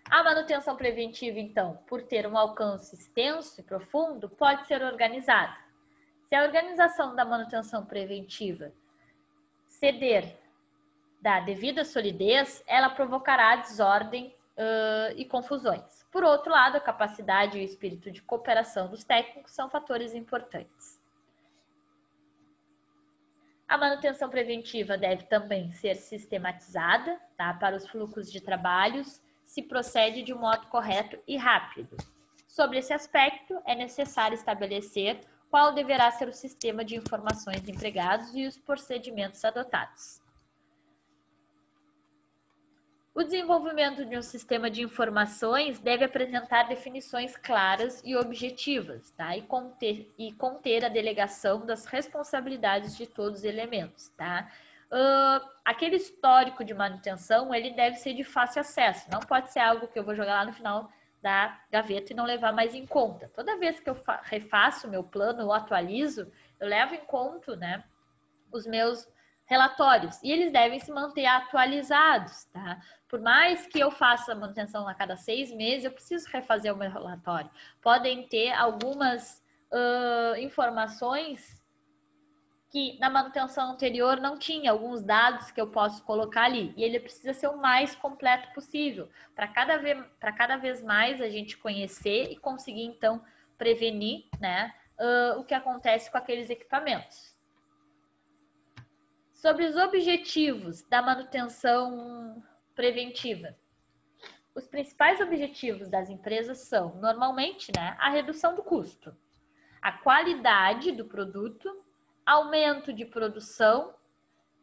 A manutenção preventiva, então, por ter um alcance extenso e profundo, pode ser organizada. Se a organização da manutenção preventiva ceder da devida solidez, ela provocará desordem e confusões. Por outro lado, a capacidade e o espírito de cooperação dos técnicos são fatores importantes. A manutenção preventiva deve também ser sistematizada, tá, para os fluxos de trabalhos, se procede de um modo correto e rápido. Sobre esse aspecto, é necessário estabelecer qual deverá ser o sistema de informações empregados e os procedimentos adotados. O desenvolvimento de um sistema de informações deve apresentar definições claras e objetivas, tá? e conter a delegação das responsabilidades de todos os elementos. Tá? Aquele histórico de manutenção, ele deve ser de fácil acesso, não pode ser algo que eu vou jogar lá no final da gaveta e não levar mais em conta. Toda vez que eu refaço o meu plano ou atualizo, eu levo em conta, né, os meus relatórios, e eles devem se manter atualizados, tá? Por mais que eu faça manutenção a cada 6 meses, eu preciso refazer o meu relatório. Podem ter algumas informações que na manutenção anterior não tinha, alguns dados que eu posso colocar ali, e ele precisa ser o mais completo possível, para cada vez mais a gente conhecer e conseguir, então, prevenir, né, o que acontece com aqueles equipamentos. Sobre os objetivos da manutenção preventiva. Os principais objetivos das empresas são, normalmente, né, a redução do custo, a qualidade do produto, aumento de produção,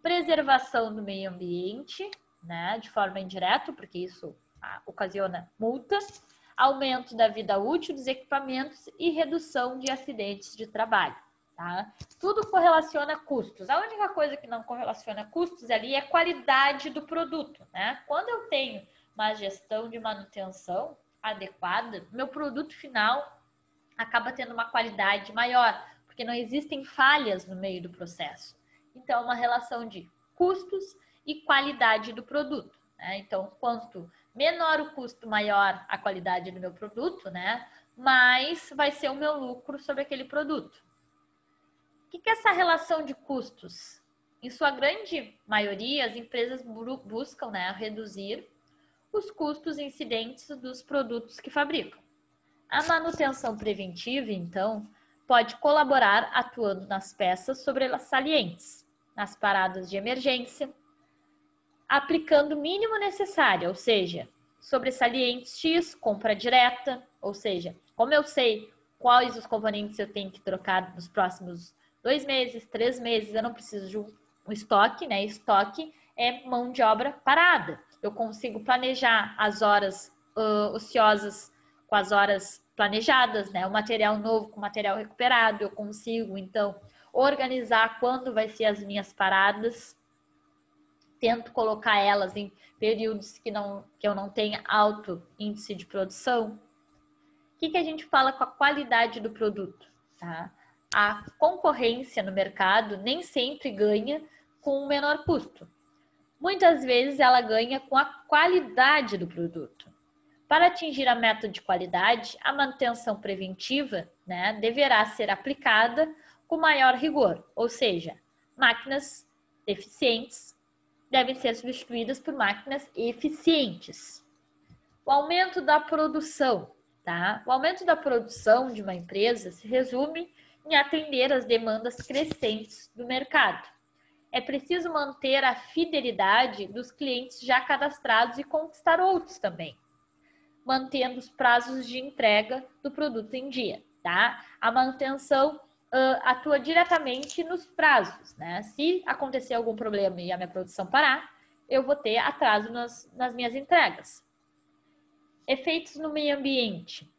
preservação do meio ambiente, né, de forma indireta, porque isso ocasiona multa, aumento da vida útil dos equipamentos e redução de acidentes de trabalho. Tá? Tudo correlaciona custos. A única coisa que não correlaciona custos ali é a qualidade do produto. Né? Quando eu tenho uma gestão de manutenção adequada, meu produto final acaba tendo uma qualidade maior, porque não existem falhas no meio do processo. Então, é uma relação de custos e qualidade do produto. Né? Então, quanto menor o custo, maior a qualidade do meu produto, né? Mais vai ser o meu lucro sobre aquele produto. O que é essa relação de custos? Em sua grande maioria, as empresas buscam, né, reduzir os custos incidentes dos produtos que fabricam. A manutenção preventiva, então, pode colaborar atuando nas peças sobressalentes, nas paradas de emergência, aplicando o mínimo necessário, ou seja, sobressalentes X, compra direta, ou seja, como eu sei quais os componentes eu tenho que trocar nos próximos 2 meses, 3 meses, eu não preciso de um estoque, né? Estoque é mão de obra parada. Eu consigo planejar as horas ociosas com as horas planejadas, né? O material novo com o material recuperado, eu consigo, então, organizar quando vai ser as minhas paradas. Tento colocar elas em períodos que eu não tenha alto índice de produção. O que a gente fala com a qualidade do produto, tá? A concorrência no mercado nem sempre ganha com o menor custo. Muitas vezes ela ganha com a qualidade do produto. Para atingir a meta de qualidade, a manutenção preventiva, né, deverá ser aplicada com maior rigor, ou seja, máquinas deficientes devem ser substituídas por máquinas eficientes. O aumento da produção, tá? O aumento da produção de uma empresa se resume em atender às demandas crescentes do mercado. É preciso manter a fidelidade dos clientes já cadastrados e conquistar outros também. mantendo os prazos de entrega do produto em dia, tá? A manutenção atua diretamente nos prazos, né? Se acontecer algum problema e a minha produção parar, eu vou ter atraso nas minhas entregas. Efeitos no meio ambiente.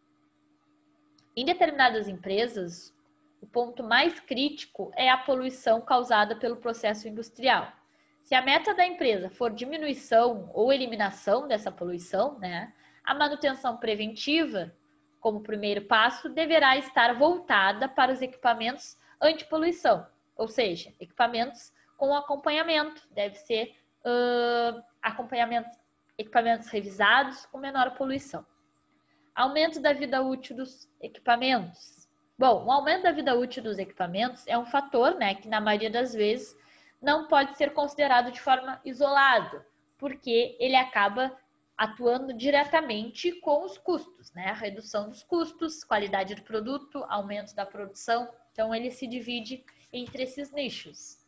Em determinadas empresas, o ponto mais crítico é a poluição causada pelo processo industrial. Se a meta da empresa for diminuição ou eliminação dessa poluição, né, a manutenção preventiva, como primeiro passo, deverá estar voltada para os equipamentos antipoluição, ou seja, equipamentos com acompanhamento, deve ser equipamentos revisados com menor poluição. Aumento da vida útil dos equipamentos. Bom, o aumento da vida útil dos equipamentos é um fator, né, que na maioria das vezes não pode ser considerado de forma isolada, porque ele acaba atuando diretamente com os custos, né? Redução dos custos, qualidade do produto, aumento da produção. Então, ele se divide entre esses nichos.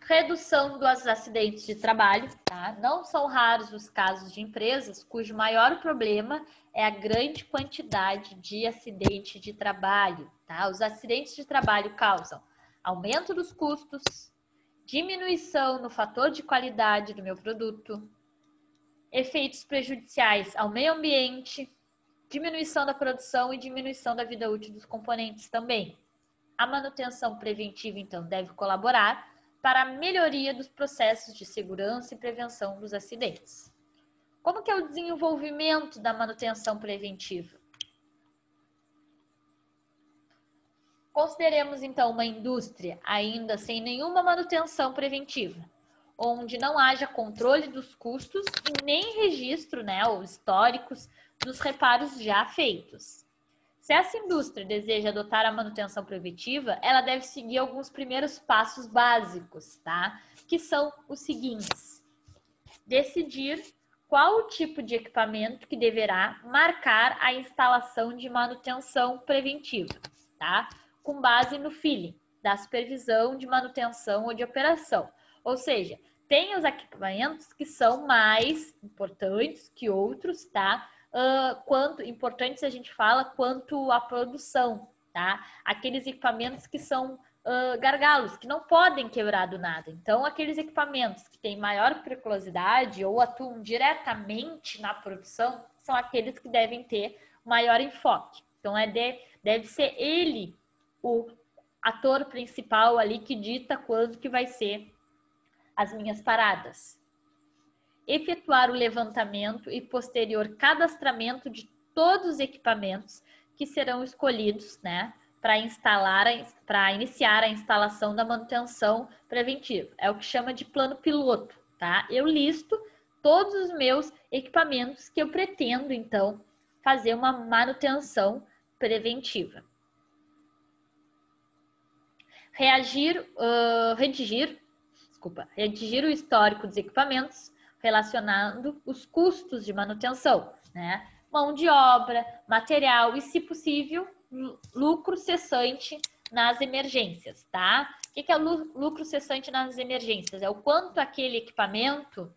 Redução dos acidentes de trabalho, tá? Não são raros os casos de empresas cujo maior problema é a grande quantidade de acidente de trabalho, tá? Os acidentes de trabalho causam aumento dos custos, diminuição no fator de qualidade do meu produto, efeitos prejudiciais ao meio ambiente, diminuição da produção e diminuição da vida útil dos componentes também. A manutenção preventiva, então, deve colaborar para a melhoria dos processos de segurança e prevenção dos acidentes. Como que é o desenvolvimento da manutenção preventiva? Consideremos, então, uma indústria ainda sem nenhuma manutenção preventiva, onde não haja controle dos custos e nem registro, né, ou históricos dos reparos já feitos. Se essa indústria deseja adotar a manutenção preventiva, ela deve seguir alguns primeiros passos básicos, tá? Que são os seguintes. Decidir qual o tipo de equipamento que deverá marcar a instalação de manutenção preventiva, tá? Com base no feeling da supervisão de manutenção ou de operação. Ou seja, tem os equipamentos que são mais importantes que outros, tá? Quanto importantes a gente fala quanto à produção, tá? Aqueles equipamentos que são gargalos, que não podem quebrar do nada. Então, aqueles equipamentos que têm maior periculosidade ou atuam diretamente na produção são aqueles que devem ter maior enfoque. Então, deve ser ele o ator principal ali que dita quando que vai ser as minhas paradas. Efetuar o levantamento e posterior cadastramento de todos os equipamentos que serão escolhidos, né, para iniciar a instalação da manutenção preventiva. É o que chama de plano piloto, tá? Eu listo todos os meus equipamentos que eu pretendo, então, fazer uma manutenção preventiva. Redigir o histórico dos equipamentos, relacionando os custos de manutenção, né? Mão de obra, material e, se possível, lucro cessante nas emergências, tá? O que é lucro cessante nas emergências? É o quanto aquele equipamento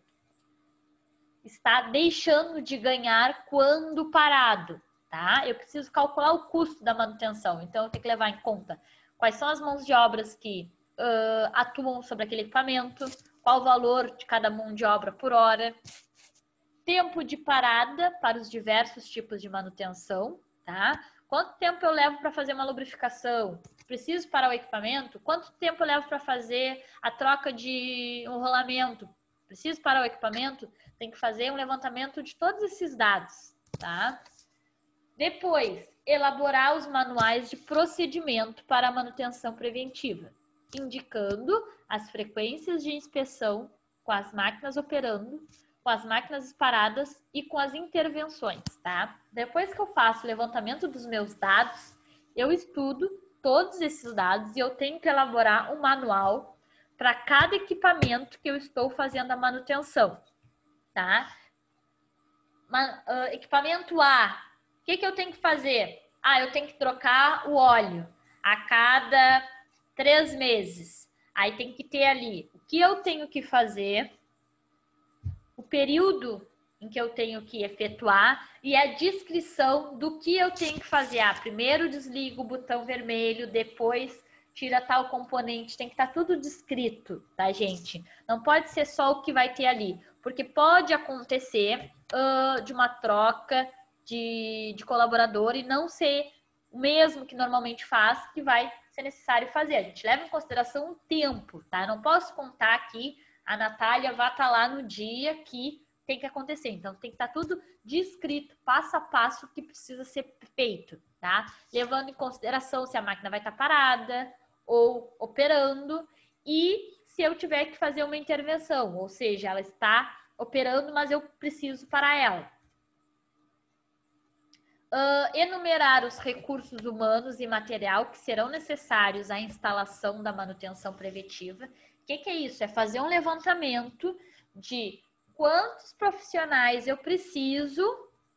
está deixando de ganhar quando parado, tá? Eu preciso calcular o custo da manutenção, então eu tenho que levar em conta quais são as mãos de obras que atuam sobre aquele equipamento, qual o valor de cada mão de obra por hora, tempo de parada para os diversos tipos de manutenção, tá? Quanto tempo eu levo para fazer uma lubrificação? Preciso parar o equipamento? Quanto tempo eu levo para fazer a troca de um rolamento? Preciso parar o equipamento? Tem que fazer um levantamento de todos esses dados, tá? Depois, elaborar os manuais de procedimento para a manutenção preventiva, indicando as frequências de inspeção com as máquinas operando, com as máquinas paradas e com as intervenções, tá? Depois que eu faço o levantamento dos meus dados, eu estudo todos esses dados e eu tenho que elaborar um manual para cada equipamento que eu estou fazendo a manutenção, tá? Equipamento A, o que eu tenho que fazer? Eu tenho que trocar o óleo a cada 3 meses. Aí tem que ter ali o que eu tenho que fazer, o período em que eu tenho que efetuar e a descrição do que eu tenho que fazer. Primeiro desligo o botão vermelho, depois tira tal componente, tem que estar tudo descrito, tá, gente? Não pode ser só o que vai ter ali, porque pode acontecer de uma troca de colaborador e não ser o mesmo que normalmente faz, que vai ser necessário fazer. A gente leva em consideração o tempo, tá? Eu não posso contar que a Natália vai estar lá no dia que tem que acontecer. Então, tem que estar tudo descrito, passo a passo, o que precisa ser feito, tá? Levando em consideração se a máquina vai estar parada ou operando e se eu tiver que fazer uma intervenção, ou seja, ela está operando, mas eu preciso parar ela. Enumerar os recursos humanos e material que serão necessários à instalação da manutenção preventiva. O que é isso? É fazer um levantamento de quantos profissionais eu preciso,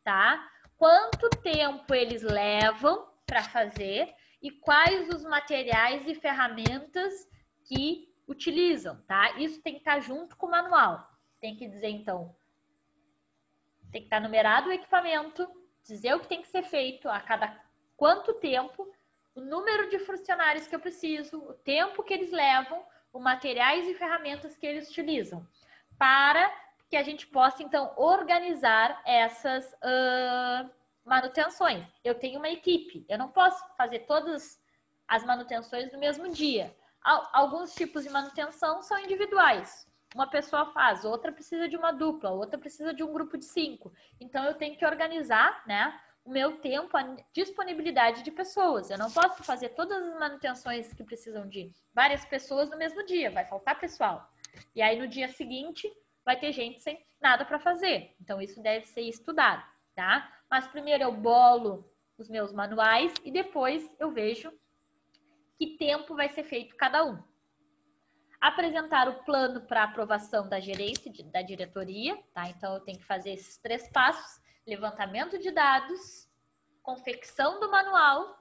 tá? Quanto tempo eles levam para fazer e quais os materiais e ferramentas que utilizam, tá? Isso tem que estar junto com o manual. Tem que dizer, então, tem que estar numerado o equipamento, dizer o que tem que ser feito a cada quanto tempo, o número de funcionários que eu preciso, o tempo que eles levam, os materiais e ferramentas que eles utilizam, para que a gente possa, então, organizar essas manutenções. Eu tenho uma equipe, eu não posso fazer todas as manutenções no mesmo dia. Alguns tipos de manutenção são individuais. Uma pessoa faz, outra precisa de uma dupla, outra precisa de um grupo de 5. Então, eu tenho que organizar, né, o meu tempo, a disponibilidade de pessoas. Eu não posso fazer todas as manutenções que precisam de várias pessoas no mesmo dia, vai faltar pessoal. E aí, no dia seguinte, vai ter gente sem nada para fazer. Então, isso deve ser estudado, tá? Mas primeiro eu bolo os meus manuais e depois eu vejo que tempo vai ser feito cada um. Apresentar o plano para aprovação da gerência, da diretoria, tá? Então, eu tenho que fazer esses 3 passos: levantamento de dados, confecção do manual,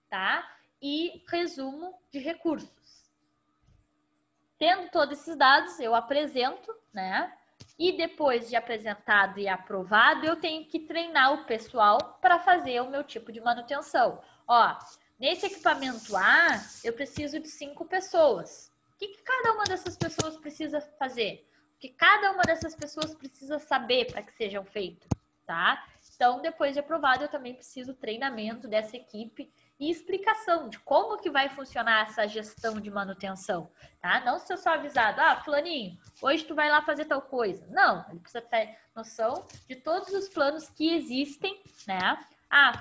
tá? E resumo de recursos. Tendo todos esses dados, eu apresento, né? E depois de apresentado e aprovado, eu tenho que treinar o pessoal para fazer o meu tipo de manutenção. Ó, nesse equipamento A, eu preciso de 5 pessoas. O que cada uma dessas pessoas precisa fazer? O que cada uma dessas pessoas precisa saber para que sejam feitos, tá? Então, depois de aprovado, eu também preciso treinamento dessa equipe e explicação de como que vai funcionar essa gestão de manutenção, tá? Não ser só avisado, fulaninho, hoje tu vai lá fazer tal coisa. Não, ele precisa ter noção de todos os planos que existem, né?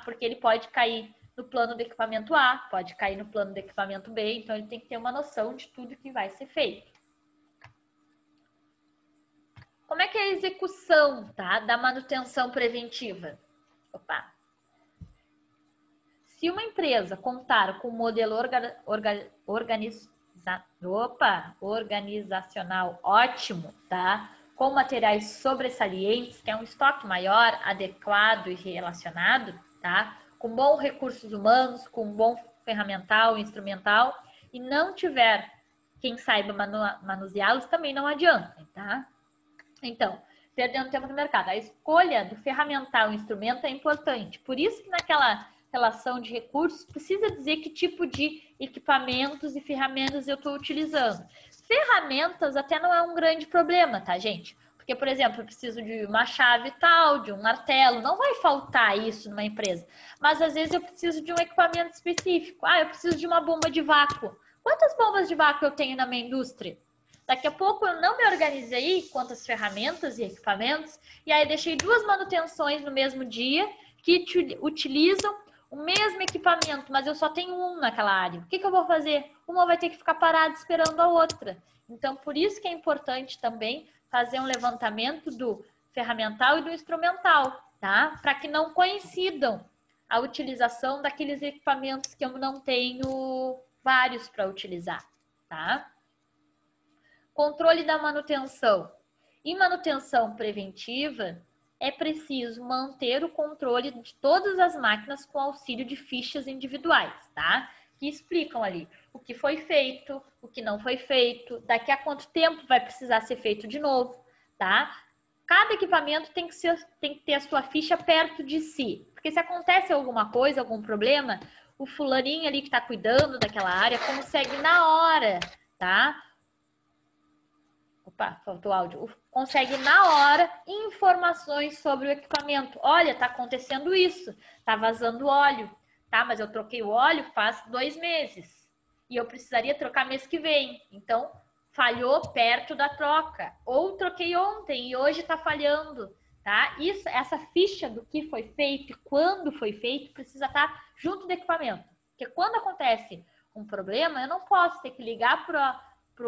Porque ele pode cair no plano do equipamento A, pode cair no plano do equipamento B, então ele tem que ter uma noção de tudo que vai ser feito. Como é que é a execução, tá, da manutenção preventiva? Se uma empresa contar com um modelo organizacional ótimo, tá, com materiais sobressalientes, que é um estoque maior, adequado e relacionado, tá, com bons recursos humanos, com bom ferramental, instrumental, e não tiver quem saiba manuseá-los, também não adianta, tá? Então, perdendo tempo no mercado. A escolha do ferramental e instrumento é importante. Por isso que naquela relação de recursos, precisa dizer que tipo de equipamentos e ferramentas eu estou utilizando. Ferramentas até não é um grande problema, tá, gente? Porque, por exemplo, eu preciso de uma chave tal, de um martelo, não vai faltar isso numa empresa. Mas, às vezes, eu preciso de um equipamento específico. Eu preciso de uma bomba de vácuo. Quantas bombas de vácuo eu tenho na minha indústria? Daqui a pouco eu não me organizei quantas ferramentas e equipamentos, e aí deixei 2 manutenções no mesmo dia que utilizam o mesmo equipamento, mas eu só tenho um naquela área. O que eu vou fazer? Uma vai ter que ficar parada esperando a outra. Então, por isso que é importante também fazer um levantamento do ferramental e do instrumental, tá? Para que não coincidam a utilização daqueles equipamentos que eu não tenho vários para utilizar, tá? Controle da manutenção. Em manutenção preventiva, é preciso manter o controle de todas as máquinas com auxílio de fichas individuais, tá? Que explicam ali o que foi feito, o que não foi feito, daqui a quanto tempo vai precisar ser feito de novo, tá? cada equipamento tem que ter a sua ficha perto de si. Porque se acontece alguma coisa, algum problema, o fulaninho ali que está cuidando daquela área consegue na hora, tá? Opa, faltou áudio. Consegue na hora informações sobre o equipamento. Olha, tá acontecendo isso, tá vazando óleo, tá? Mas eu troquei o óleo faz 2 meses e eu precisaria trocar mês que vem. Então, falhou perto da troca. Ou troquei ontem e hoje tá falhando, tá? Essa ficha do que foi feito e quando foi feito precisa estar junto do equipamento. Porque quando acontece um problema, eu não posso ter que ligar para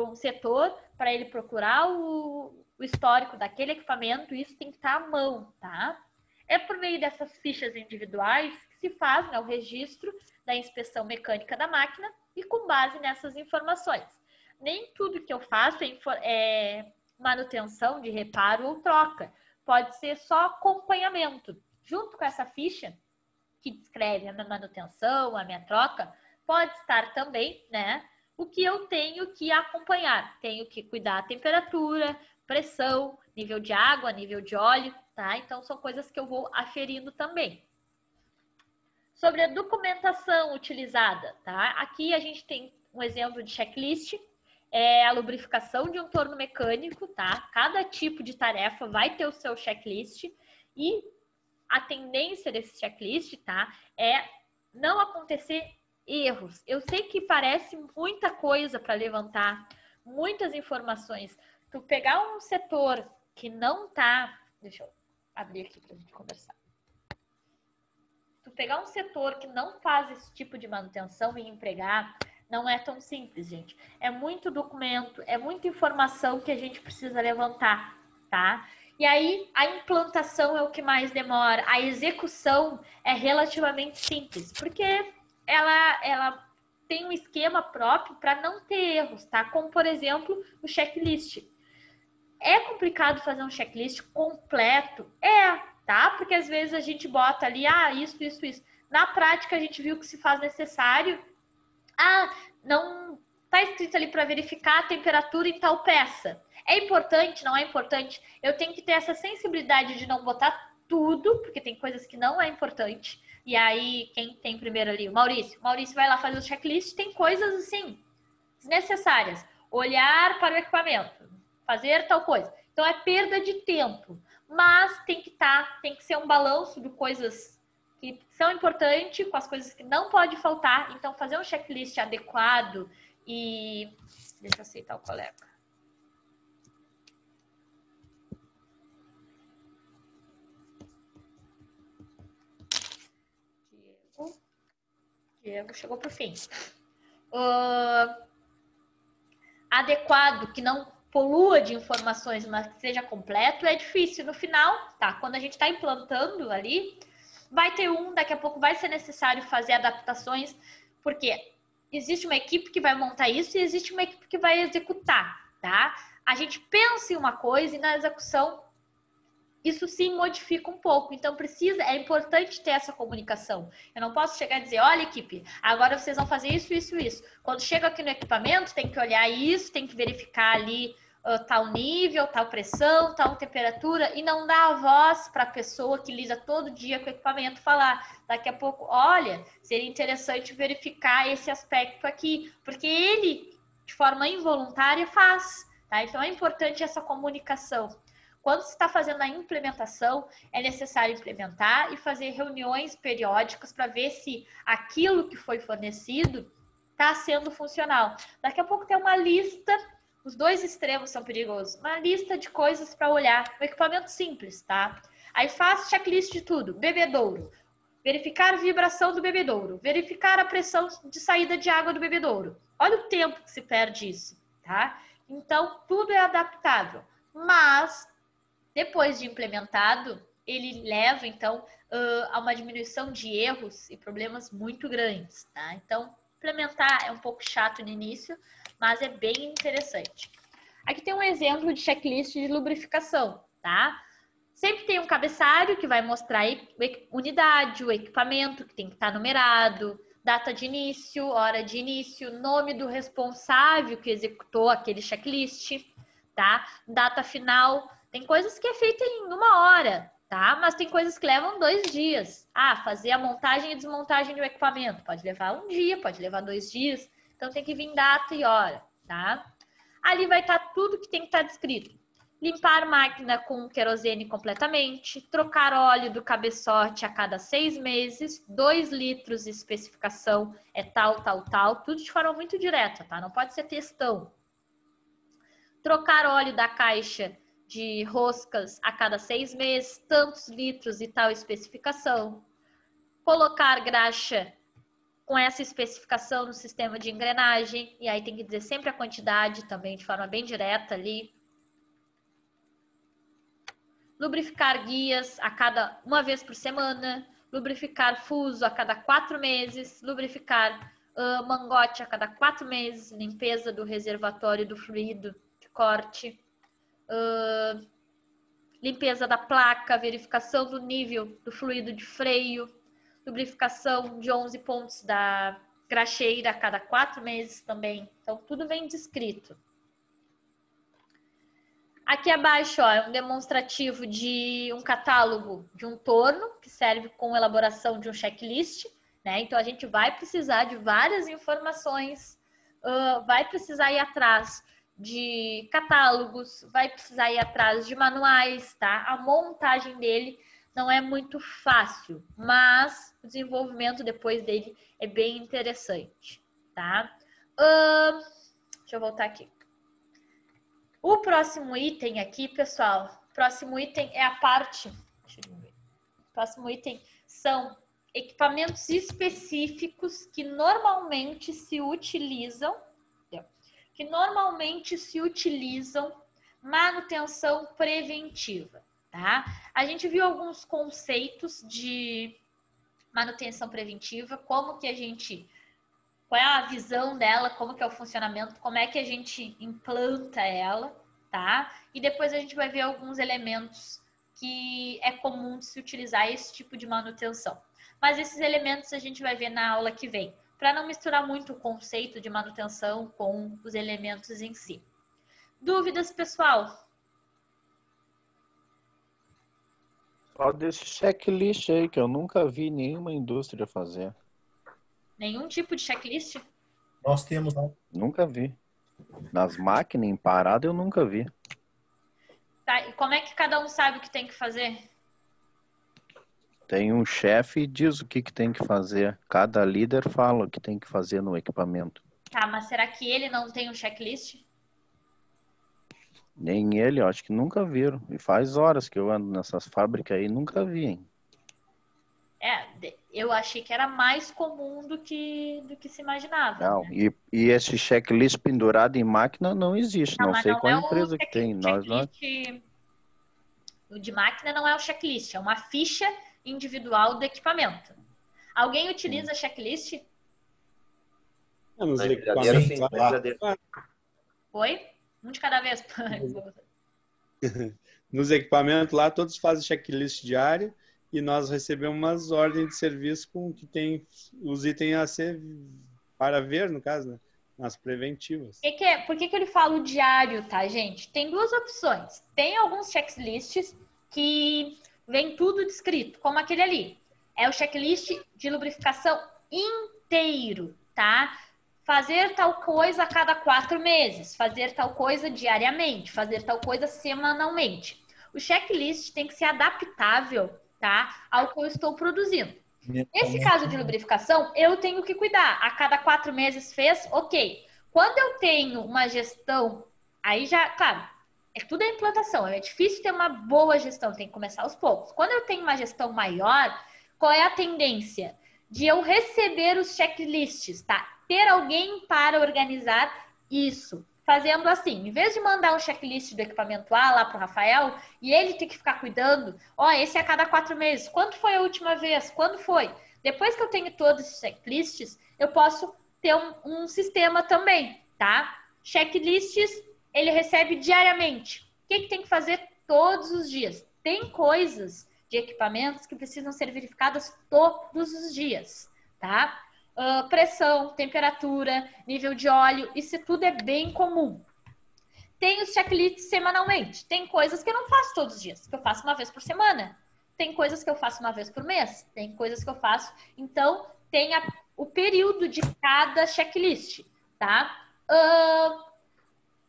um setor para ele procurar o histórico daquele equipamento, isso tem que estar à mão, tá? É por meio dessas fichas individuais que se faz, né, o registro da inspeção mecânica da máquina e com base nessas informações. Nem tudo que eu faço é manutenção de reparo ou troca. Pode ser só acompanhamento. Junto com essa ficha, que descreve a minha manutenção, a minha troca, pode estar também, né, o que eu tenho que acompanhar. Tenho que cuidar da temperatura, pressão, nível de água, nível de óleo, tá? Então, são coisas que eu vou aferindo também. Sobre a documentação utilizada, tá? Aqui a gente tem um exemplo de checklist, é a lubrificação de um torno mecânico, tá? Cada tipo de tarefa vai ter o seu checklist e a tendência desse checklist, tá? É não acontecer erros. Eu sei que parece muita coisa para levantar, muitas informações. Tu pegar um setor que não tá... Deixa eu abrir aqui para a gente conversar. Tu pegar um setor que não faz esse tipo de manutenção e empregar, não é tão simples, gente. É muito documento, é muita informação que a gente precisa levantar, tá? E aí, a implantação é o que mais demora. A execução é relativamente simples, porque ela tem um esquema próprio para não ter erros, tá? Como, por exemplo, o checklist. É complicado fazer um checklist completo? Tá? Porque às vezes a gente bota ali, isso, isso, isso. Na prática, a gente viu que se faz necessário. Não tá escrito ali para verificar a temperatura em tal peça. É importante? Não é importante? Eu tenho que ter essa sensibilidade de não botar tudo, porque tem coisas que não é importante. E aí, quem tem primeiro ali? O Maurício. O Maurício vai lá fazer o checklist, tem coisas assim, desnecessárias. Olhar para o equipamento, fazer tal coisa. Então, é perda de tempo. Mas tem que ser um balanço de coisas que são importantes com as coisas que não pode faltar. Então, fazer um checklist adequado e... Deixa eu aceitar o colega. Diego chegou para o fim. Adequado, que não polua de informações, mas que seja completo, é difícil. No final, tá? Quando a gente está implantando ali, vai ter daqui a pouco vai ser necessário fazer adaptações, porque existe uma equipe que vai montar isso e existe uma equipe que vai executar, tá? A gente pensa em uma coisa e na execução isso sim modifica um pouco. Então, é importante ter essa comunicação. Eu não posso chegar e dizer, olha, equipe, agora vocês vão fazer isso, isso, isso. Quando chega aqui no equipamento, tem que olhar isso, tem que verificar ali tal nível, tal pressão, tal temperatura, e não dar a voz para a pessoa que lida todo dia com o equipamento falar. Daqui a pouco, olha, seria interessante verificar esse aspecto aqui, porque ele, de forma involuntária, faz. Tá? Então, é importante essa comunicação. Quando se está fazendo a implementação, é necessário implementar e fazer reuniões periódicas para ver se aquilo que foi fornecido está sendo funcional. Daqui a pouco tem uma lista, os dois extremos são perigosos, uma lista de coisas para olhar, um equipamento simples, tá? Aí faz checklist de tudo, bebedouro, verificar a vibração do bebedouro, verificar a pressão de saída de água do bebedouro. Olha o tempo que se perde isso, tá? Então, tudo é adaptável, mas... Depois de implementado, ele leva, então, a uma diminuição de erros e problemas muito grandes, tá? Então, implementar é um pouco chato no início, mas é bem interessante. Aqui tem um exemplo de checklist de lubrificação, tá? Sempre tem um cabeçalho que vai mostrar a unidade, o equipamento que tem que estar numerado, data de início, hora de início, nome do responsável que executou aquele checklist, tá? Data final, Tem coisas que é feita em 1 hora, tá? Mas tem coisas que levam 2 dias. Fazer a montagem e desmontagem do equipamento pode levar 1 dia, pode levar 2 dias. Então tem que vir data e hora, tá? Ali vai estar tudo que tem que estar descrito. Limpar máquina com querosene completamente, trocar óleo do cabeçote a cada 6 meses, 2 litros de especificação é tal, tal, tal, tudo de forma muito direta, tá? Não pode ser textão. Trocar óleo da caixa de roscas a cada 6 meses, tantos litros e tal especificação. Colocar graxa com essa especificação no sistema de engrenagem, e aí tem que dizer sempre a quantidade também, de forma bem direta ali. Lubrificar guias a cada 1 vez por semana, lubrificar fuso a cada 4 meses, lubrificar mangote a cada 4 meses, limpeza do reservatório do fluido de corte, limpeza da placa, verificação do nível do fluido de freio, lubrificação de 11 pontos da graxeira a cada 4 meses também. Então, tudo bem descrito. Aqui abaixo, ó, é um demonstrativo de um catálogo de um torno, que serve com elaboração de um checklist, né? Então, a gente vai precisar de várias informações, vai precisar ir atrás de catálogos, vai precisar ir atrás de manuais, tá? A montagem dele não é muito fácil, mas o desenvolvimento depois dele é bem interessante, tá? Deixa eu voltar aqui. O próximo item aqui, pessoal, o próximo item é a parte... Deixa eu ver. O próximo item são equipamentos específicos que normalmente se utilizam manutenção preventiva, tá? A gente viu alguns conceitos de manutenção preventiva, qual é a visão dela, como que é o funcionamento, como é que a gente implanta ela, tá? E depois a gente vai ver alguns elementos que é comum de se utilizar esse tipo de manutenção. Mas esses elementos a gente vai ver na aula que vem, para não misturar muito o conceito de manutenção com os elementos em si. Dúvidas, pessoal? Só desse checklist aí, que eu nunca vi nenhuma indústria fazer. Nenhum tipo de checklist? Nós temos lá. Nunca vi. Nas máquinas, em parada, eu nunca vi. Tá, e como é que cada um sabe o que tem que fazer? Tem um chefe e diz o que tem que fazer. Cada líder fala o que tem que fazer no equipamento. Tá, mas será que ele não tem um checklist? Nem ele, eu acho que nunca viram. E faz horas que eu ando nessas fábricas aí, nunca vi, hein? Eu achei que era mais comum do que se imaginava. Não, Né? e esse checklist pendurado em máquina não existe. Não sei qual empresa que tem. O de máquina não é o checklist, é uma ficha individual do equipamento. Alguém utiliza checklist? Nos Brigadeiro, sim, equipamentos brigadeiro. Oi? Um de cada vez. Nos equipamentos lá, todos fazem checklist diária e nós recebemos umas ordens de serviço com que tem os itens a ser para ver, no caso, né? Nas preventivas. Por que ele fala o diário, tá, gente? Tem 2 opções. Tem alguns checklists que vem tudo descrito, como aquele ali. É o checklist de lubrificação inteiro, tá? Fazer tal coisa a cada 4 meses, fazer tal coisa diariamente, fazer tal coisa semanalmente. O checklist tem que ser adaptável, tá, ao que eu estou produzindo. Nesse caso de lubrificação, eu tenho que cuidar. A cada 4 meses fez, ok. Quando eu tenho uma gestão, aí já, claro, tudo é implantação. É difícil ter uma boa gestão, tem que começar aos poucos. Quando eu tenho uma gestão maior, qual é a tendência? De eu receber os checklists, tá? Ter alguém para organizar isso. Fazendo assim, em vez de mandar um checklist do equipamento A lá para o Rafael e ele ter que ficar cuidando, esse é a cada 4 meses. Quando foi a última vez? Quando foi? Depois que eu tenho todos esses checklists, eu posso ter um sistema também, tá? Checklists, ele recebe diariamente. O que tem que fazer todos os dias? Tem coisas de equipamentos que precisam ser verificadas todos os dias, tá? Pressão, temperatura, nível de óleo, isso tudo é bem comum. tem os checklists semanalmente. Tem coisas que eu não faço todos os dias, que eu faço uma vez por semana. Tem coisas que eu faço uma vez por mês. Tem coisas que eu faço... Então, tem o período de cada checklist, tá?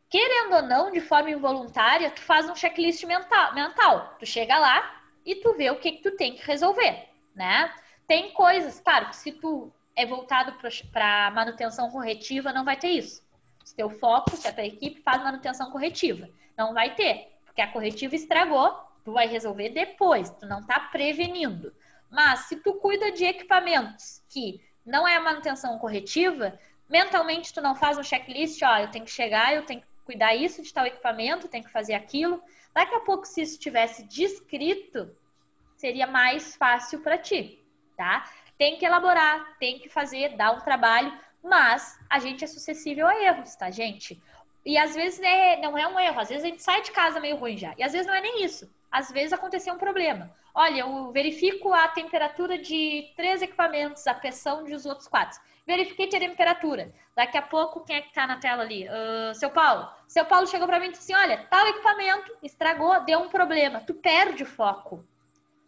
Querendo ou não, de forma involuntária, tu faz um checklist mental. Tu chega lá e tu vê o que tu tem que resolver, né? Tem coisas, claro, que se tu é voltado para manutenção corretiva, não vai ter isso. Se teu foco, se a tua equipe faz manutenção corretiva, não vai ter, porque a corretiva estragou, tu vai resolver depois, tu não tá prevenindo. Mas se tu cuida de equipamentos que não é a manutenção corretiva, mentalmente tu não faz um checklist, ó, eu tenho que chegar, eu tenho que cuidar isso de tal equipamento, tenho que fazer aquilo. Daqui a pouco, se isso tivesse descrito, seria mais fácil para ti, tá? Tem que elaborar, tem que fazer, dar um trabalho, mas a gente é suscetível a erros, tá, gente? E às vezes não é um erro, às vezes a gente sai de casa meio ruim já. E às vezes não é nem isso. Às vezes aconteceu um problema. Olha, eu verifico a temperatura de 3 equipamentos, a pressão dos outros 4. Verifiquei a temperatura. Daqui a pouco, quem é que tá na tela ali? Seu Paulo. Seu Paulo chegou para mim e disse assim, olha, tal equipamento estragou, deu um problema. Tu perde o foco.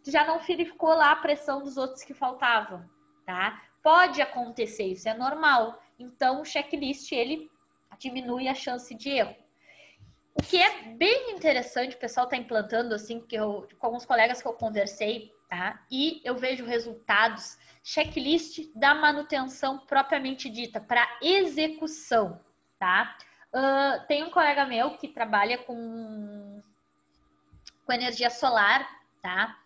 Tu já não verificou lá a pressão dos outros que faltavam, tá? Pode acontecer, isso é normal. Então, o checklist, ele diminui a chance de erro. O que é bem interessante, o pessoal está implantando, assim, com alguns colegas que eu conversei, tá? E eu vejo resultados, checklist da manutenção propriamente dita, para execução, tá? Tem um colega meu que trabalha com energia solar, tá?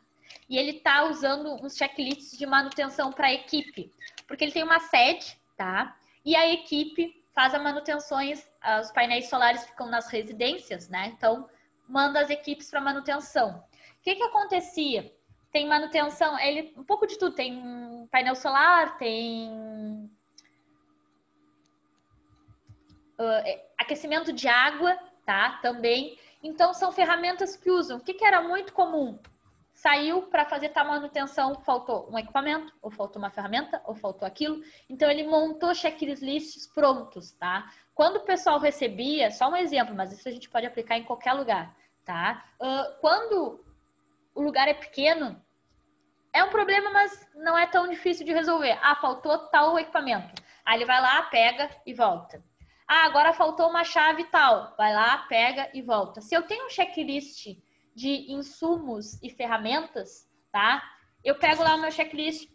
E ele tá usando uns checklists de manutenção para a equipe, porque ele tem uma sede, tá? E a equipe faz as manutenções, os painéis solares ficam nas residências, né? Então, manda as equipes para manutenção. O que acontecia? Tem manutenção, um pouco de tudo. Tem painel solar, tem aquecimento de água, tá? Também. Então, são ferramentas que usam. O que era muito comum? Saiu para fazer tal manutenção, faltou um equipamento, ou faltou uma ferramenta, ou faltou aquilo. Então, ele montou checklists prontos, tá? Quando o pessoal recebia, só um exemplo, mas isso a gente pode aplicar em qualquer lugar, tá? Quando o lugar é pequeno, é um problema, mas não é tão difícil de resolver. Ah, faltou tal equipamento. Aí ele vai lá, pega e volta. Ah, agora faltou uma chave tal. Vai lá, pega e volta. Se eu tenho um checklist de insumos e ferramentas, tá? Eu pego lá o meu checklist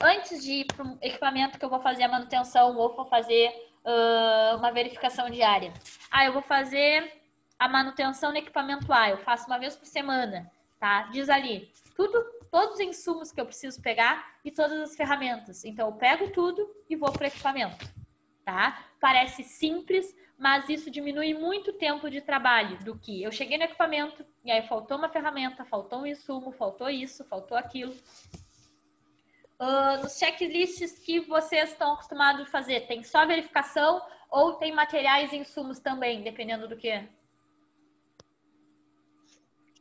antes de ir para o equipamento que eu vou fazer a manutenção ou vou fazer uma verificação diária. Ah, eu vou fazer a manutenção no equipamento A, eu faço uma vez por semana, tá? Diz ali, todos os insumos que eu preciso pegar e todas as ferramentas. Então, eu pego tudo e vou para o equipamento, tá? Parece simples, mas isso diminui muito o tempo de trabalho do que eu cheguei no equipamento e aí faltou uma ferramenta, faltou um insumo, faltou isso, faltou aquilo. Nos checklists que vocês estão acostumados a fazer, tem só verificação ou tem materiais e insumos também, dependendo do que?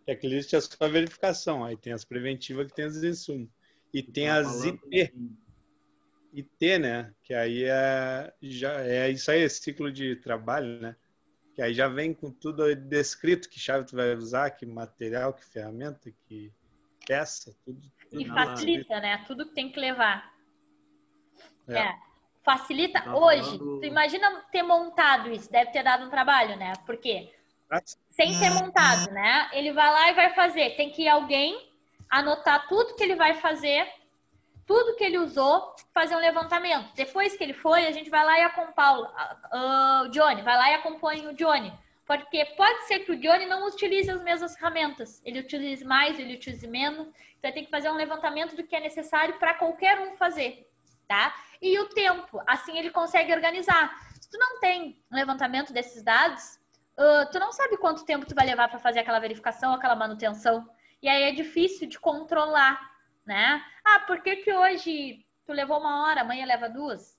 Checklist é só verificação, aí tem as preventivas que tem os insumos. E tem as IT. IT, né? Que aí já é isso aí, esse ciclo de trabalho, né? Que aí já vem com tudo descrito, que chave tu vai usar, que material, que ferramenta, que peça, tudo. E facilita, né? Tudo que tem que levar. Facilita. Hoje, tu imagina ter montado isso, deve ter dado um trabalho, né? Por quê? Sem ter montado, né? Ele vai lá e vai fazer. Tem que ir alguém anotar tudo que ele vai fazer, tudo que ele usou, fazer um levantamento. Depois que ele foi, a gente vai lá e acompanha o Johnny. Vai lá e acompanha o Johnny. Porque pode ser que o Johnny não utilize as mesmas ferramentas. Ele utilize mais, ele utilize menos. Então, tem que fazer um levantamento do que é necessário para qualquer um fazer, tá? E o tempo. Assim, ele consegue organizar. Se tu não tem um levantamento desses dados, tu não sabe quanto tempo tu vai levar para fazer aquela verificação, aquela manutenção. E aí é difícil de controlar, né? Ah, por que hoje tu levou 1 hora, amanhã leva 2?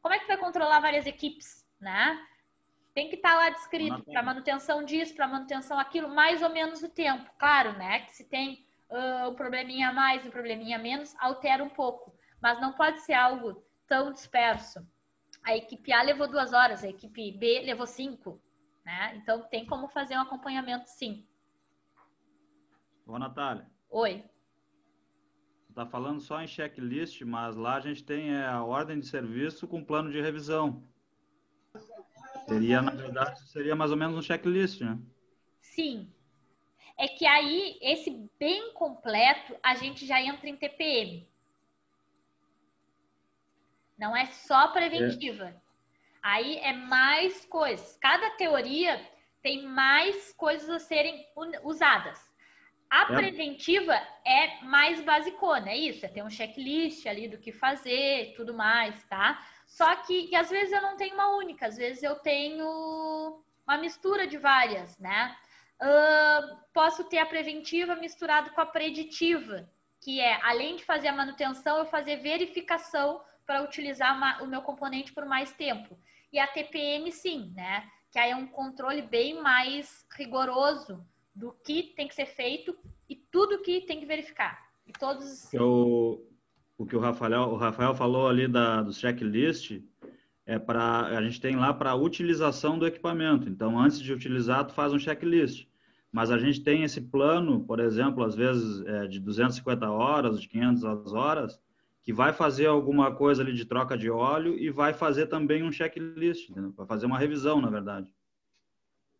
Como é que tu vai controlar várias equipes, né? Tem que estar lá descrito para manutenção disso, para manutenção aquilo, mais ou menos o tempo. Claro, né? Que se tem um probleminha a mais, um probleminha a menos, altera um pouco. Mas não pode ser algo tão disperso. A equipe A levou 2 horas, a equipe B levou 5. né? Então, tem como fazer um acompanhamento, sim. Ô, Natália, Oi. você tá falando só em checklist, mas lá a gente tem a ordem de serviço com plano de revisão. Seria, na verdade, seria mais ou menos um checklist, né? Sim. É que aí, esse bem completo, a gente já entra em TPM. Não é só preventiva. Aí é mais coisas. Cada teoria tem mais coisas a serem usadas. A preventiva é mais basicona, é isso. É ter um checklist ali do que fazer e tudo mais, tá? Só que às vezes eu não tenho uma única, às vezes eu tenho uma mistura de várias, né? Posso ter a preventiva misturado com a preditiva, que é, além de fazer a manutenção, eu fazer verificação para utilizar o meu componente por mais tempo. E a TPM, sim, né? Que aí é um controle bem mais rigoroso do que tem que ser feito e tudo que tem que verificar. E todos... O que o Rafael falou ali do checklist, a gente tem lá para utilização do equipamento. Então, antes de utilizar, tu faz um checklist. Mas a gente tem esse plano, por exemplo, às vezes de 250 horas, de 500 horas, que vai fazer alguma coisa ali de troca de óleo e vai fazer também um checklist, entendeu? Vai fazer uma revisão, na verdade.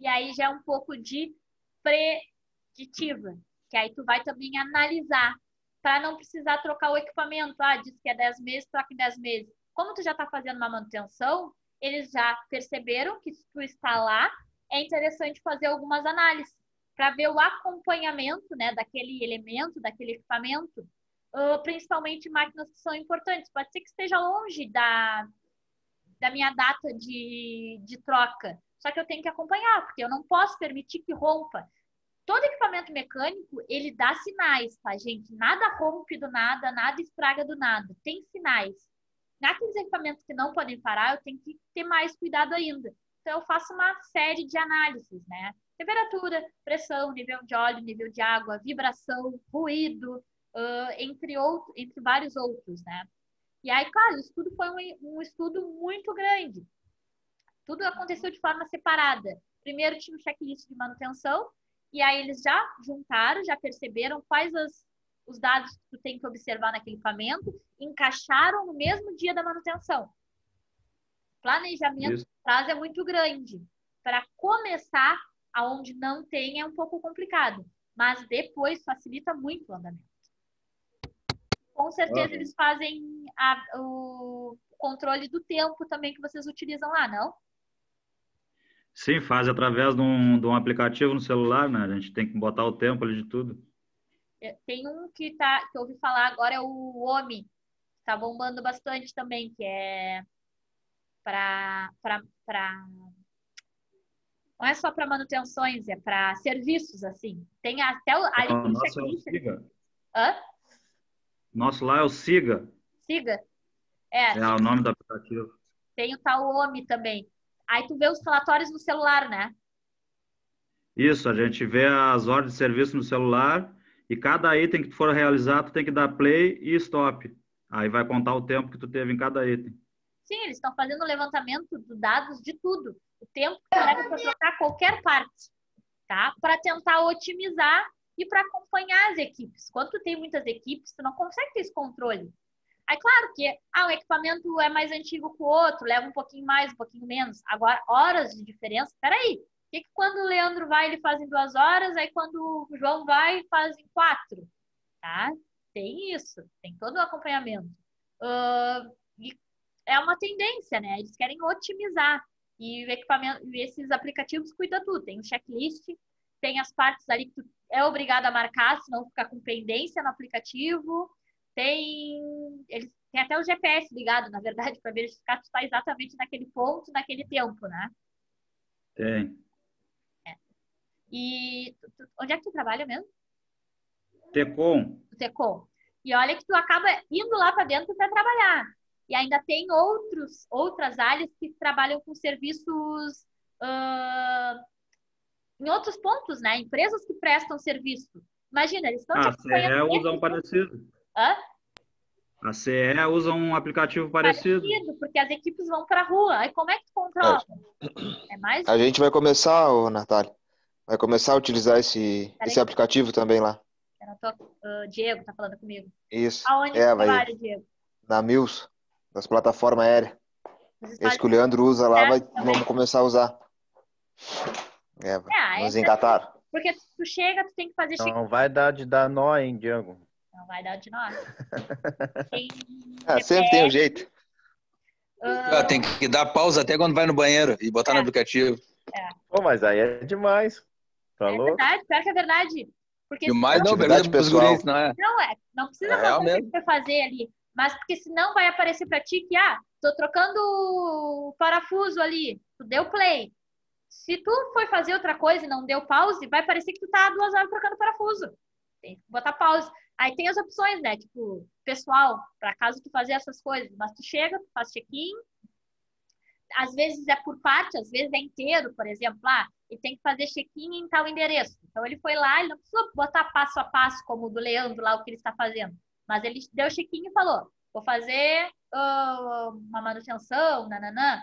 E aí já é um pouco de preditiva, que aí tu vai também analisar para não precisar trocar o equipamento. Diz que é 10 meses, troca em 10 meses. Como tu já está fazendo uma manutenção, eles já perceberam que se tu está lá, é interessante fazer algumas análises para ver o acompanhamento, né, daquele elemento, daquele equipamento, principalmente máquinas que são importantes. Pode ser que esteja longe da minha data de troca, só que eu tenho que acompanhar, porque eu não posso permitir que rompa. Todo equipamento mecânico, ele dá sinais, tá, gente? Nada rompe do nada, nada estraga do nada. Tem sinais. Naqueles equipamentos que não podem parar, eu tenho que ter mais cuidado ainda. Então, eu faço uma série de análises, né? Temperatura, pressão, nível de óleo, nível de água, vibração, ruído, entre vários outros, né? E aí, claro, o estudo foi um estudo muito grande. Tudo aconteceu de forma separada. Primeiro tinha um checklist de manutenção, e aí eles já juntaram, já perceberam quais os dados que tu tem que observar naquele equipamento, encaixaram no mesmo dia da manutenção. Planejamento de prazo é muito grande. Para começar, aonde não tem, é um pouco complicado, mas depois facilita muito o andamento. Com certeza eles fazem o controle do tempo também que vocês utilizam lá, não? Sim, faz através de um aplicativo no celular, né? A gente tem que botar o tempo ali de tudo. Tem um que eu ouvi falar agora, é o OMI, que está bombando bastante também, que é não é só para manutenções, é para serviços, assim. Tem até ali tem nosso é o checklist. Siga. Hã? Nosso lá é o Siga. Siga? É o nome do aplicativo. Tem o tal OMI também. Aí tu vê os relatórios no celular, né? Isso, a gente vê as ordens de serviço no celular e cada item que tu for realizar, tu tem que dar play e stop. Aí vai contar o tempo que tu teve em cada item. Sim, eles estão fazendo o levantamento de dados de tudo. O tempo que tu leva para trocar qualquer parte, tá? Para tentar otimizar e para acompanhar as equipes. Quando tu tem muitas equipes, tu não consegue ter esse controle. Aí, claro que o equipamento é mais antigo que o outro, leva um pouquinho mais, um pouquinho menos. Agora, horas de diferença, peraí. Por que quando o Leandro vai, ele faz em 2 horas, aí quando o João vai, faz em 4? Tá? Tem isso, tem todo o acompanhamento. E é uma tendência, né? Eles querem otimizar. E o equipamento, esses aplicativos cuidam tudo. Tem um checklist, tem as partes ali que tu é obrigado a marcar, senão fica com pendência no aplicativo. Eles têm até o GPS ligado, na verdade, para verificar se tu está exatamente naquele ponto, naquele tempo, né? Tem. E onde é que tu trabalha mesmo? Tecom. Tecom. E olha que tu acaba indo lá para dentro para trabalhar. E ainda tem outras áreas que trabalham com serviços em outros pontos, né? Empresas que prestam serviço. Imagina, eles estão te acompanhando. CE usa um parecido. Hã? A CE usa um aplicativo parecido. Porque as equipes vão para a rua. Aí como é que tu controla? É mais... A gente vai começar, ô, Natália, vai começar a utilizar esse aplicativo também lá. Diego tá falando comigo. Isso. Aonde vai trabalha, Diego? na Mills, das plataformas aéreas. Esse que o Leandro usa lá, vamos começar a usar. Nos engataram. Porque tu chega, tu tem que fazer Não vai dar de dar nó, hein, Diego? Não vai dar de nó. Sempre tem um jeito. Tem que dar pausa até quando vai no banheiro e botar no aplicativo. Pô, mas aí é demais. Falou? É verdade, pior que é verdade. Porque Demais não, pergunta pros guris, não é? Não precisa fazer o que você fazer ali. Mas porque senão vai aparecer pra ti que, tô trocando o parafuso ali. Tu deu play. Se tu foi fazer outra coisa e não deu pause, vai parecer que tu tá 2 horas trocando parafuso. Tem que botar pause. Aí tem as opções, né? Tipo, pessoal, para caso tu fazer essas coisas. Mas tu chega, tu faz check-in. Às vezes é por parte, às vezes é inteiro, por exemplo. E tem que fazer check-in em tal endereço. Então ele foi lá, ele não precisou botar passo a passo, como o do Leandro lá, o que ele está fazendo. Mas ele deu check-in e falou, vou fazer uma manutenção, nananã.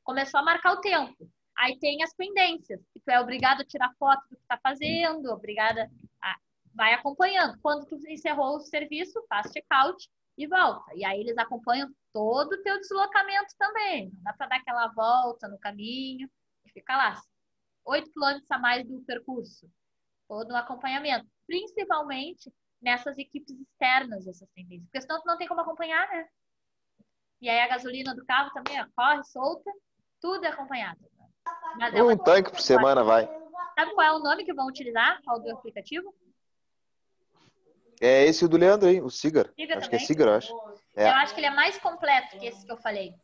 Começou a marcar o tempo. Aí tem as pendências, que tu é obrigado a tirar foto do que tá fazendo, obrigada a... Vai acompanhando. Quando tu encerrou o serviço, faz check-out e volta. E aí eles acompanham todo o teu deslocamento também. Não dá para dar aquela volta no caminho e fica lá. 8 quilômetros a mais do percurso. Todo o acompanhamento. Principalmente nessas equipes externas, essas tendências. Porque senão tu não tem como acompanhar, né? E aí a gasolina do carro também, corre, solta. Tudo é acompanhado. Mas Um tanque por semana vai. Sabe qual é o nome que vão utilizar? Qual do aplicativo? É esse o do Leandro aí, o Cigar. Acho também? que é Cigar, eu acho. Eu acho que ele é mais completo que esse que eu falei.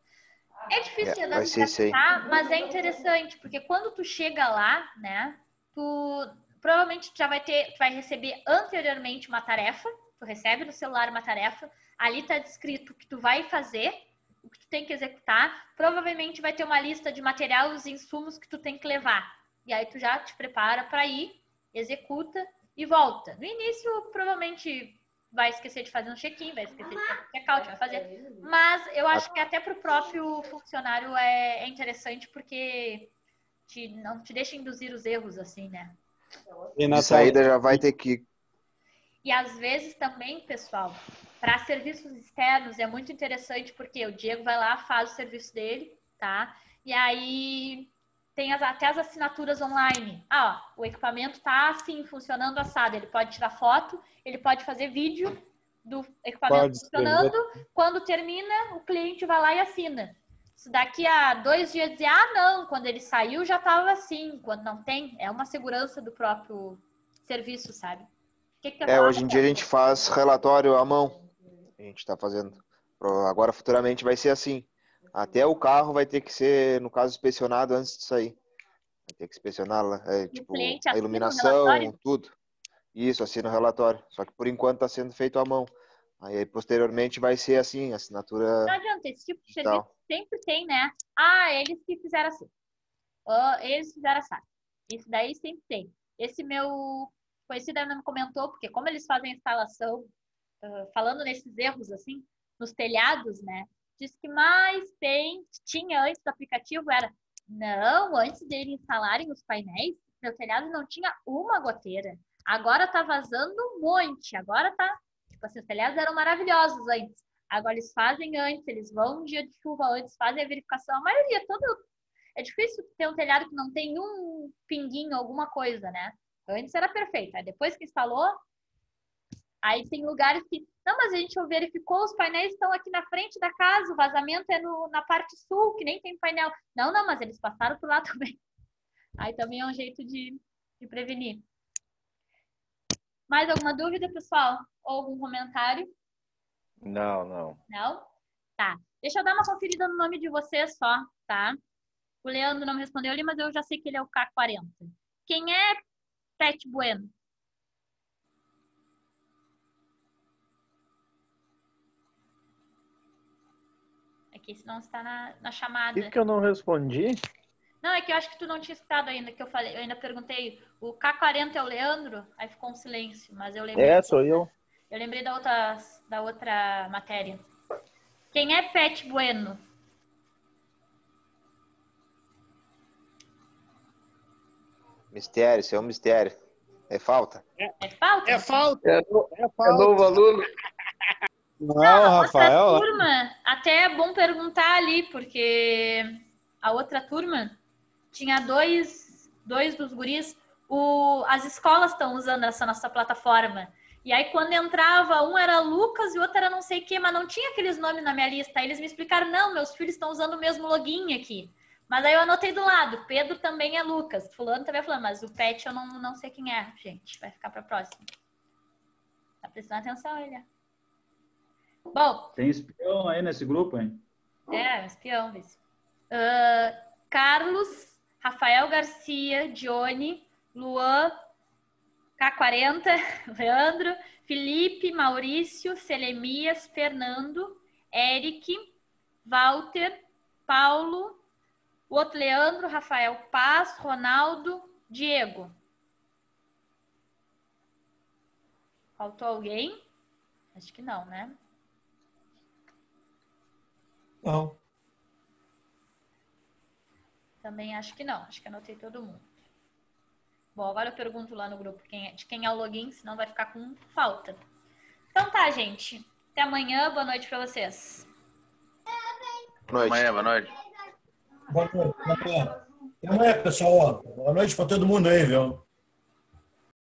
É difícil de adaptar, mas é interessante, porque quando tu chega lá, né, tu provavelmente já vai receber anteriormente uma tarefa, tu recebe no celular uma tarefa, ali tá descrito o que tu vai fazer, o que tu tem que executar, provavelmente vai ter uma lista de material e os insumos que tu tem que levar. E aí tu já te prepara para ir, executa e volta. No início, provavelmente vai esquecer de fazer um check-in, vai esquecer de fazer um check-out, vai fazer. Mas eu acho que até para o próprio funcionário é interessante, porque não te deixa induzir os erros, assim, né? E na saída já vai ter que... E às vezes também, pessoal, para serviços externos é muito interessante, porque o Diego vai lá, faz o serviço dele, tá? E aí tem até as assinaturas online. O equipamento tá assim, funcionando assado. Ele pode tirar foto, ele pode fazer vídeo do equipamento funcionando. Quando termina, o cliente vai lá e assina. Se daqui a 2 dias dizer, não, quando ele saiu já estava assim. Quando não tem, é uma segurança do próprio serviço, sabe? Hoje em dia a gente faz relatório à mão. A gente está fazendo. Agora, futuramente, vai ser assim. Até o carro vai ter que ser, no caso, inspecionado antes de sair. Vai ter que inspecionar tipo, a iluminação, tudo. Isso, assina o relatório. Só que por enquanto está sendo feito à mão. Aí posteriormente vai ser assim, assinatura. Não adianta, esse tipo de serviço sempre tem, né? Eles que fizeram assim. Eles fizeram assim. Isso daí sempre tem. Esse meu conhecido ainda me comentou, porque como eles fazem a instalação, falando nesses erros assim, nos telhados, né? Diz que mais tinha antes do aplicativo antes deles instalarem os painéis, meu telhado não tinha uma goteira. Agora tá vazando um monte. Agora tá, tipo assim, os telhados eram maravilhosos antes. Agora eles fazem antes, eles vão um dia de chuva antes, fazem a verificação. A maioria, é difícil ter um telhado que não tem um pinguinho, alguma coisa, né? Antes era perfeito. Aí depois que instalou, aí tem lugares que... Não, mas a gente verificou, os painéis estão aqui na frente da casa, o vazamento é na parte sul, que nem tem painel. Não, mas eles passaram por lá também. Aí também é um jeito de prevenir. Mais alguma dúvida, pessoal? Ou algum comentário? Não. Não? Tá. Deixa eu dar uma conferida no nome de vocês só, tá? O Leandro não me respondeu ali, mas eu já sei que ele é o K40. Quem é Pet Bueno? Aqui, senão está na chamada. Por que eu não respondi? Não, é que eu acho que tu não tinha escutado ainda, que eu falei. Eu ainda perguntei, o K40 é o Leandro? Aí ficou um silêncio, mas eu lembrei. Sou eu. Eu lembrei da outra matéria. Quem é Pet Bueno? Mistério, isso é um mistério. É falta? É falta? É falta. É novo aluno. Não é o Rafael? Outra turma, até é bom perguntar ali, porque a outra turma tinha dois dos guris. As escolas estão usando essa nossa plataforma. E aí, quando entrava, um era Lucas e o outro era não sei o quê, mas não tinha aqueles nomes na minha lista. Aí eles me explicaram, não, meus filhos estão usando o mesmo login aqui. Mas aí eu anotei do lado, Pedro também é Lucas. Fulano também é fulano, mas o Pet eu não sei quem é, gente. Vai ficar para próxima. Tá prestando atenção, ele. Bom. Tem espião aí nesse grupo, hein? Espião, vice. Carlos, Rafael Garcia, Johnny, Luan, K40, Leandro, Felipe, Maurício, Selemias, Fernando, Eric, Walter, Paulo, o outro Leandro, Rafael Paz, Ronaldo, Diego. Faltou alguém? Acho que não, né? Não. Também acho que não. Acho que anotei todo mundo. Bom, agora eu pergunto lá no grupo de quem é o login, senão vai ficar com falta. Então tá, gente. Até amanhã. Boa noite pra vocês. Boa noite. Boa noite. Boa noite. Até amanhã, pessoal. Boa noite para todo mundo aí, viu?